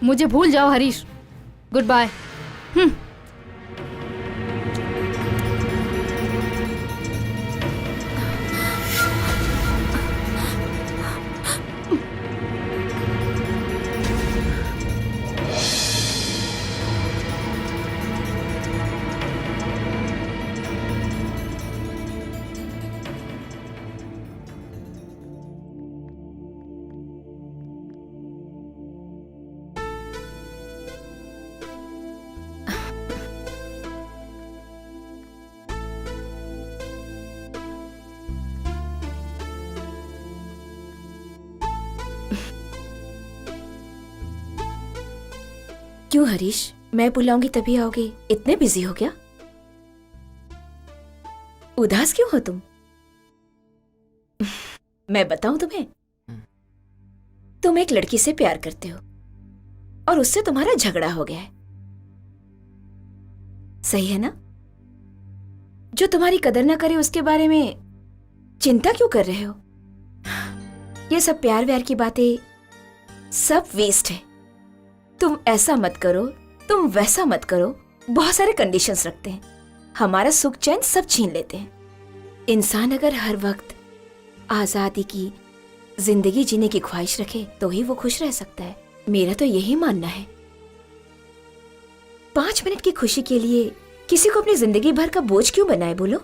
मुझे भूल जाओ हरीश, गुड बाय। क्यों हरीश, मैं बुलाऊंगी तभी आओगे? इतने बिजी हो गया? उदास क्यों हो तुम? मैं बताऊं तुम्हें, तुम एक लड़की से प्यार करते हो और उससे तुम्हारा झगड़ा हो गया है, सही है ना? जो तुम्हारी कदर ना करे उसके बारे में चिंता क्यों कर रहे हो? ये सब प्यार व्यार की बातें सब वेस्ट है। तुम ऐसा मत करो, तुम वैसा मत करो, बहुत सारे कंडीशंस रखते हैं, हमारा सुख चैन सब छीन लेते हैं। इंसान अगर हर वक्त आजादी की जिंदगी जीने की ख्वाहिश रखे तो ही वो खुश रह सकता है। मेरा तो यही मानना है। 5 मिनट की खुशी के लिए किसी को अपनी जिंदगी भर का बोझ क्यों बनाए बोलो?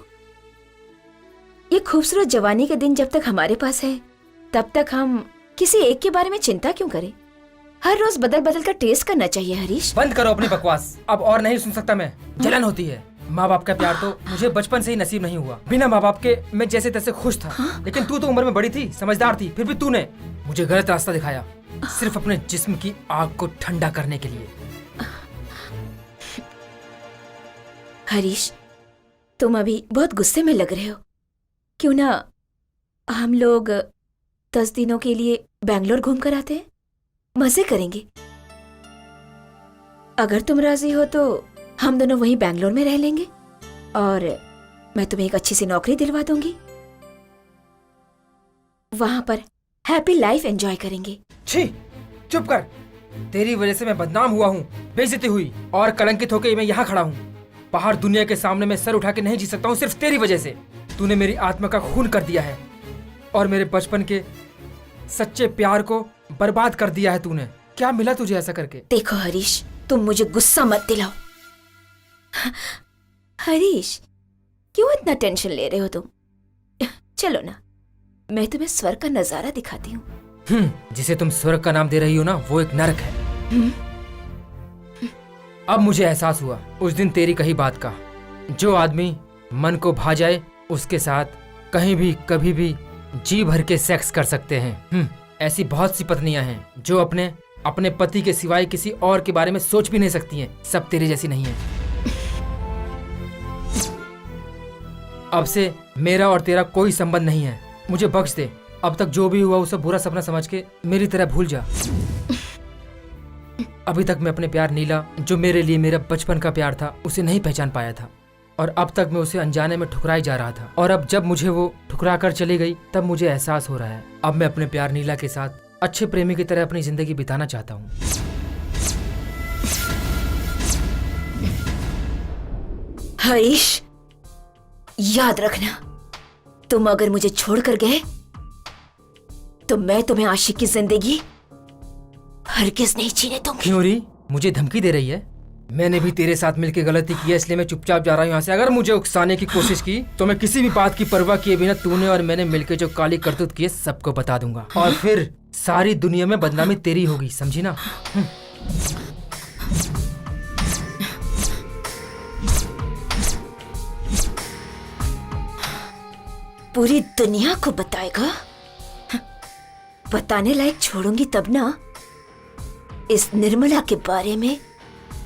ये खूबसूरत जवानी के दिन जब तक हमारे पास है तब तक हम किसी एक के बारे में चिंता क्यों करें? हर रोज बदल बदल कर टेस्ट करना चाहिए हरीश। बंद करो अपनी बकवास, अब और नहीं सुन सकता मैं। जलन होती है। माँ बाप का प्यार तो मुझे बचपन से ही नसीब नहीं हुआ। बिना माँ बाप के मैं जैसे तैसे खुश था। लेकिन तू तो उम्र में बड़ी थी, समझदार थी, फिर भी तूने मुझे गलत रास्ता दिखाया, सिर्फ अपने जिस्म की आग को ठंडा करने के लिए। हरीश, तुम अभी बहुत गुस्से में लग रहे हो। क्यों ना हम लोग 10 दिनों के लिए बैंगलोर घूम कर आते हैं, मजे करेंगे। अगर तुम राजी हो तो हम दोनों वहीं बैंगलोर में रह लेंगे और मैं तुम्हें एक अच्छी सी नौकरी दिलवा दूंगी। वहां पर हैप्पी लाइफ एंजॉय करेंगे। छी, चुप कर। तेरी वजह से मैं बदनाम हुआ हूँ, बेइज्जती हुई और कलंकित होकर मैं यहाँ खड़ा हूँ। बाहर दुनिया के सामने मैं सर उठा के नहीं जी सकता हूँ, सिर्फ तेरी वजह से। तूने मेरी आत्मा का खून कर दिया है और मेरे बचपन के सच्चे प्यार को बर्बाद कर दिया है तूने। क्या मिला तुझे ऐसा करके? देखो हरीश, तुम मुझे गुस्सा मत दिलाओ। हरीश, क्यों इतना टेंशन ले रहे हो तुम? चलो ना, मैं तुम्हें स्वर्ग का नजारा दिखाती हूँ। जिसे तुम स्वर्ग का नाम दे रही हो ना, वो एक नरक है। अब मुझे एहसास हुआ उस दिन तेरी कही बात का। जो आदमी मन को भा जाए उसके साथ कहीं भी कभी भी जी भर के सेक्स कर सकते हैं। ऐसी बहुत सी पत्नियां हैं जो अपने पति के सिवाय किसी और के बारे में सोच भी नहीं सकती हैं। सब तेरी जैसी नहीं है। अब से मेरा और तेरा कोई संबंध नहीं है। मुझे बख्श दे। अब तक जो भी हुआ उसे बुरा सपना समझ के मेरी तरह भूल जा। अभी तक मैं अपने प्यार नीला, जो मेरे लिए मेरा बचपन का प्यार था, उसे नहीं पहचान पाया था। और अब तक मैं उसे अनजाने में ठुकराई जा रहा था। और अब जब मुझे वो ठुकरा कर चली गई, तब मुझे एहसास हो रहा है अब मैं अपने प्यार नीला के साथ अच्छे प्रेमी की तरह अपनी जिंदगी बिताना चाहता हूँ। हरीश, याद रखना, तुम अगर मुझे छोड़कर गए तो मैं तुम्हें आशिक की जिंदगी हरगिज नहीं जीने दूंगी। क्यों री, मुझे धमकी दे रही है? मैंने भी तेरे साथ मिलकर गलती की है, इसलिए मैं चुपचाप जा रहा हूँ यहाँ से। अगर मुझे उकसाने की कोशिश की तो मैं किसी भी बात की परवाह किए बिना तूने और मैंने मिलकर जो काली करतूत की है सबको बता दूंगा, और फिर सारी दुनिया में बदनामी तेरी होगी, समझी ना? पूरी दुनिया को बताएगा? बताने लायक छोड़ूंगी तब ना। इस निर्मला के बारे में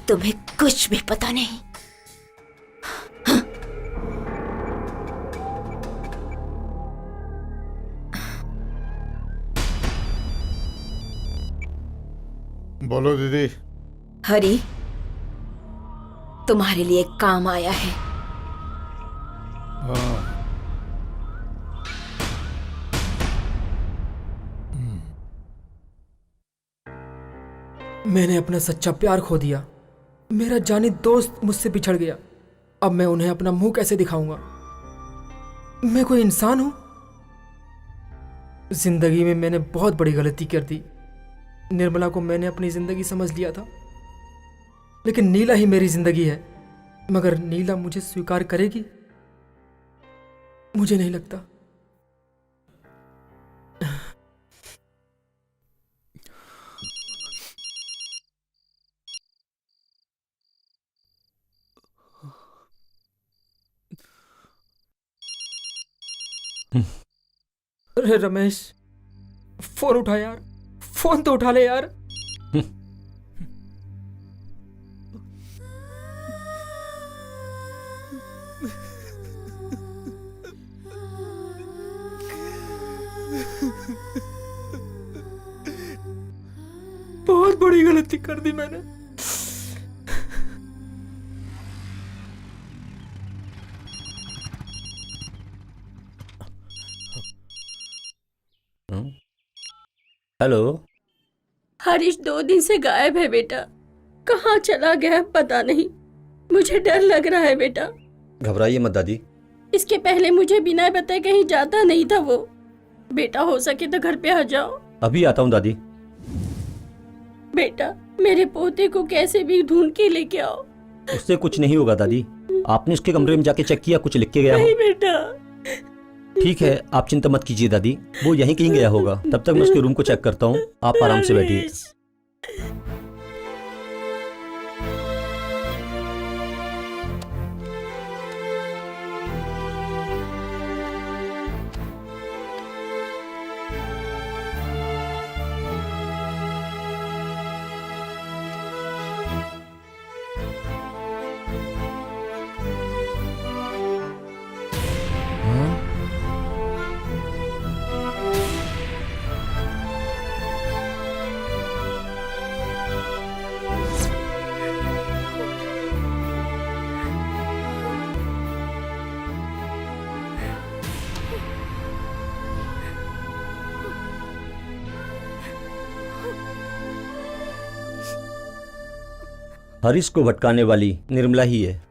तुम्हें कुछ भी पता नहीं। बोलो दीदी। हरी, तुम्हारे लिए एक काम आया है। हाँ। मैंने अपना सच्चा प्यार खो दिया, मेरा जानी दोस्त मुझसे बिछड़ गया। अब मैं उन्हें अपना मुंह कैसे दिखाऊंगा? मैं कोई इंसान हूं? जिंदगी में मैंने बहुत बड़ी गलती कर दी। निर्मला को मैंने अपनी जिंदगी समझ लिया था, लेकिन नीला ही मेरी जिंदगी है। मगर नीला मुझे स्वीकार करेगी? मुझे नहीं लगता। अरे रमेश, फोन उठा यार, फोन तो उठा ले यार। बहुत बड़ी गलती कर दी मैंने। हेलो। हरीश 2 दिन से गायब है बेटा, कहाँ चला गया है पता नहीं। मुझे डर लग रहा है बेटा। घबराइए मत दादी। इसके पहले मुझे बिना बताए कहीं जाता नहीं था वो। बेटा हो सके तो घर पे आ जाओ। अभी आता हूँ दादी। बेटा, मेरे पोते को कैसे भी ढूंढ के लेके आओ। उससे कुछ नहीं होगा दादी। आपने उसके कमरे में जाके चेक किया, कुछ लिख के गया हो? नहीं बेटा। ठीक है, आप चिंता मत कीजिए दादी, वो यहीं कहीं गया होगा। तब तक मैं उसके रूम को चेक करता हूँ, आप आराम से बैठिए। हरीश को भटकाने वाली निर्मला ही है।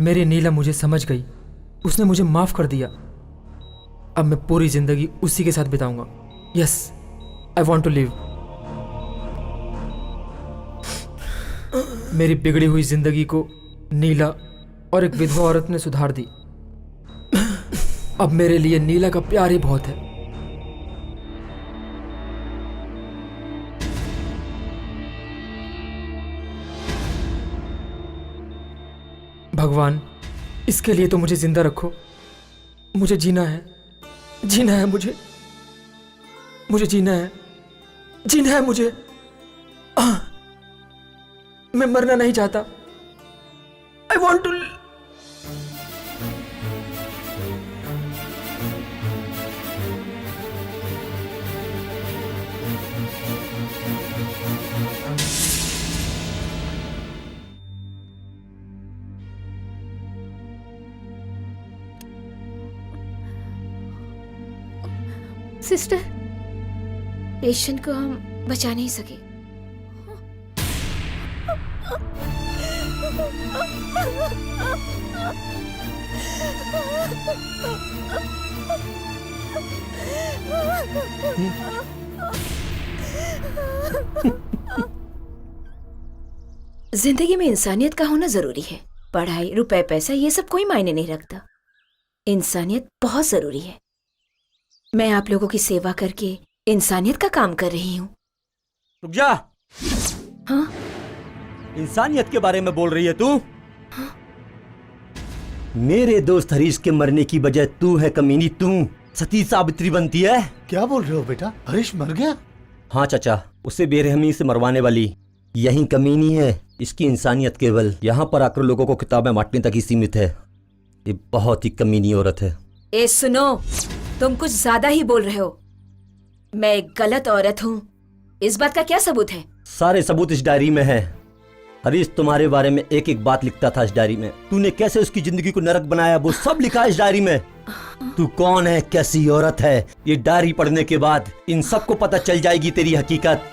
मेरी नीला मुझे समझ गई, उसने मुझे माफ कर दिया। अब मैं पूरी जिंदगी उसी के साथ बिताऊंगा। Yes, I want to live. मेरी बिगड़ी हुई जिंदगी को नीला और एक विधवा औरत ने सुधार दी। अब मेरे लिए नीला का प्यार ही बहुत है। भगवान, इसके लिए तो मुझे जिंदा रखो। मुझे जीना है, जीना है मुझे जीना है, जीना है मुझे। मैं मरना नहीं चाहता। I want to. Sister, patient को हम बचा नहीं सके। जिंदगी में इंसानियत का होना जरूरी है। पढ़ाई, रुपए, पैसा ये सब कोई मायने नहीं रखता। इंसानियत बहुत जरूरी है। मैं आप लोगों की सेवा करके इंसानियत का काम कर रही हूँ। रुक जा। हाँ? इंसानियत के बारे में बोल रही है तू? हाँ? मेरे दोस्त हरीश के मरने की वजह तू है कमीनी। तू सती सावित्री बनती है। क्या बोल रहे हो बेटा? हरीश मर गया? हाँ चाचा, उसे बेरहमी से मरवाने वाली यही कमीनी है। इसकी इंसानियत केवल यहाँ पर आकर लोगों को किताबें बांटने तक ही सीमित है। ये बहुत ही कमीनी औरत है। ए सुनो, तुम कुछ ज्यादा ही बोल रहे हो। मैं एक गलत औरत हूँ, इस बात का क्या सबूत है? सारे सबूत इस डायरी में है। हरीश तुम्हारे बारे में एक एक बात लिखता था इस डायरी में। तूने कैसे उसकी जिंदगी को नरक बनाया वो सब लिखा है इस डायरी में। तू कौन है, कैसी औरत है, ये डायरी पढ़ने के बाद इन सबको पता चल जाएगी तेरी हकीकत।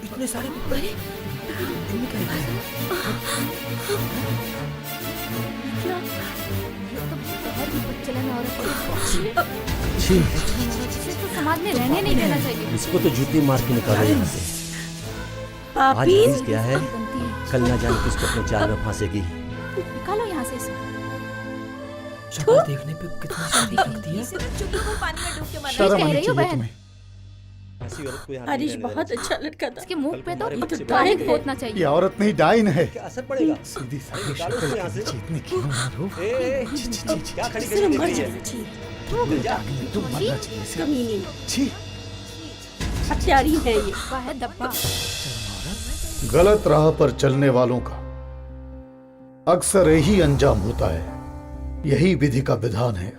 इतने सारे समाज में रहने नहीं देना चाहिए। इसको तो जूते मार के निकालो यहाँ से। आज हरीश क्या है, कल ना जाने किसको अपने जाल में फांसेगी। निकालो यहाँ से इसे। शक्ल देखने पे कितनी शादी लगती है। शर्म कह आनी रही हो चाहिए बहन? तुम्हें। हरीश बहुत अच्छा लड़का था। इसके मुंह पे तो बिल्कुल पानी पोतना ये चाहिए। औरत नहीं, डाइन है। क्या असर पड़ेगा? सीधी सादी निकालो शक्ल इसको यहाँ से। जीतने क्यों मारो? क्या खड़ी सिर्फ खड़ी मर देख रही है? जाना चाहिए। तुम मरना चाहिए इसे। कमीनी छी, हत्यारी है ये। वह है दब्बा। गलत राह पर चलने वालों का अक्सर यही अंजाम होता है। यही विधि का विधान है।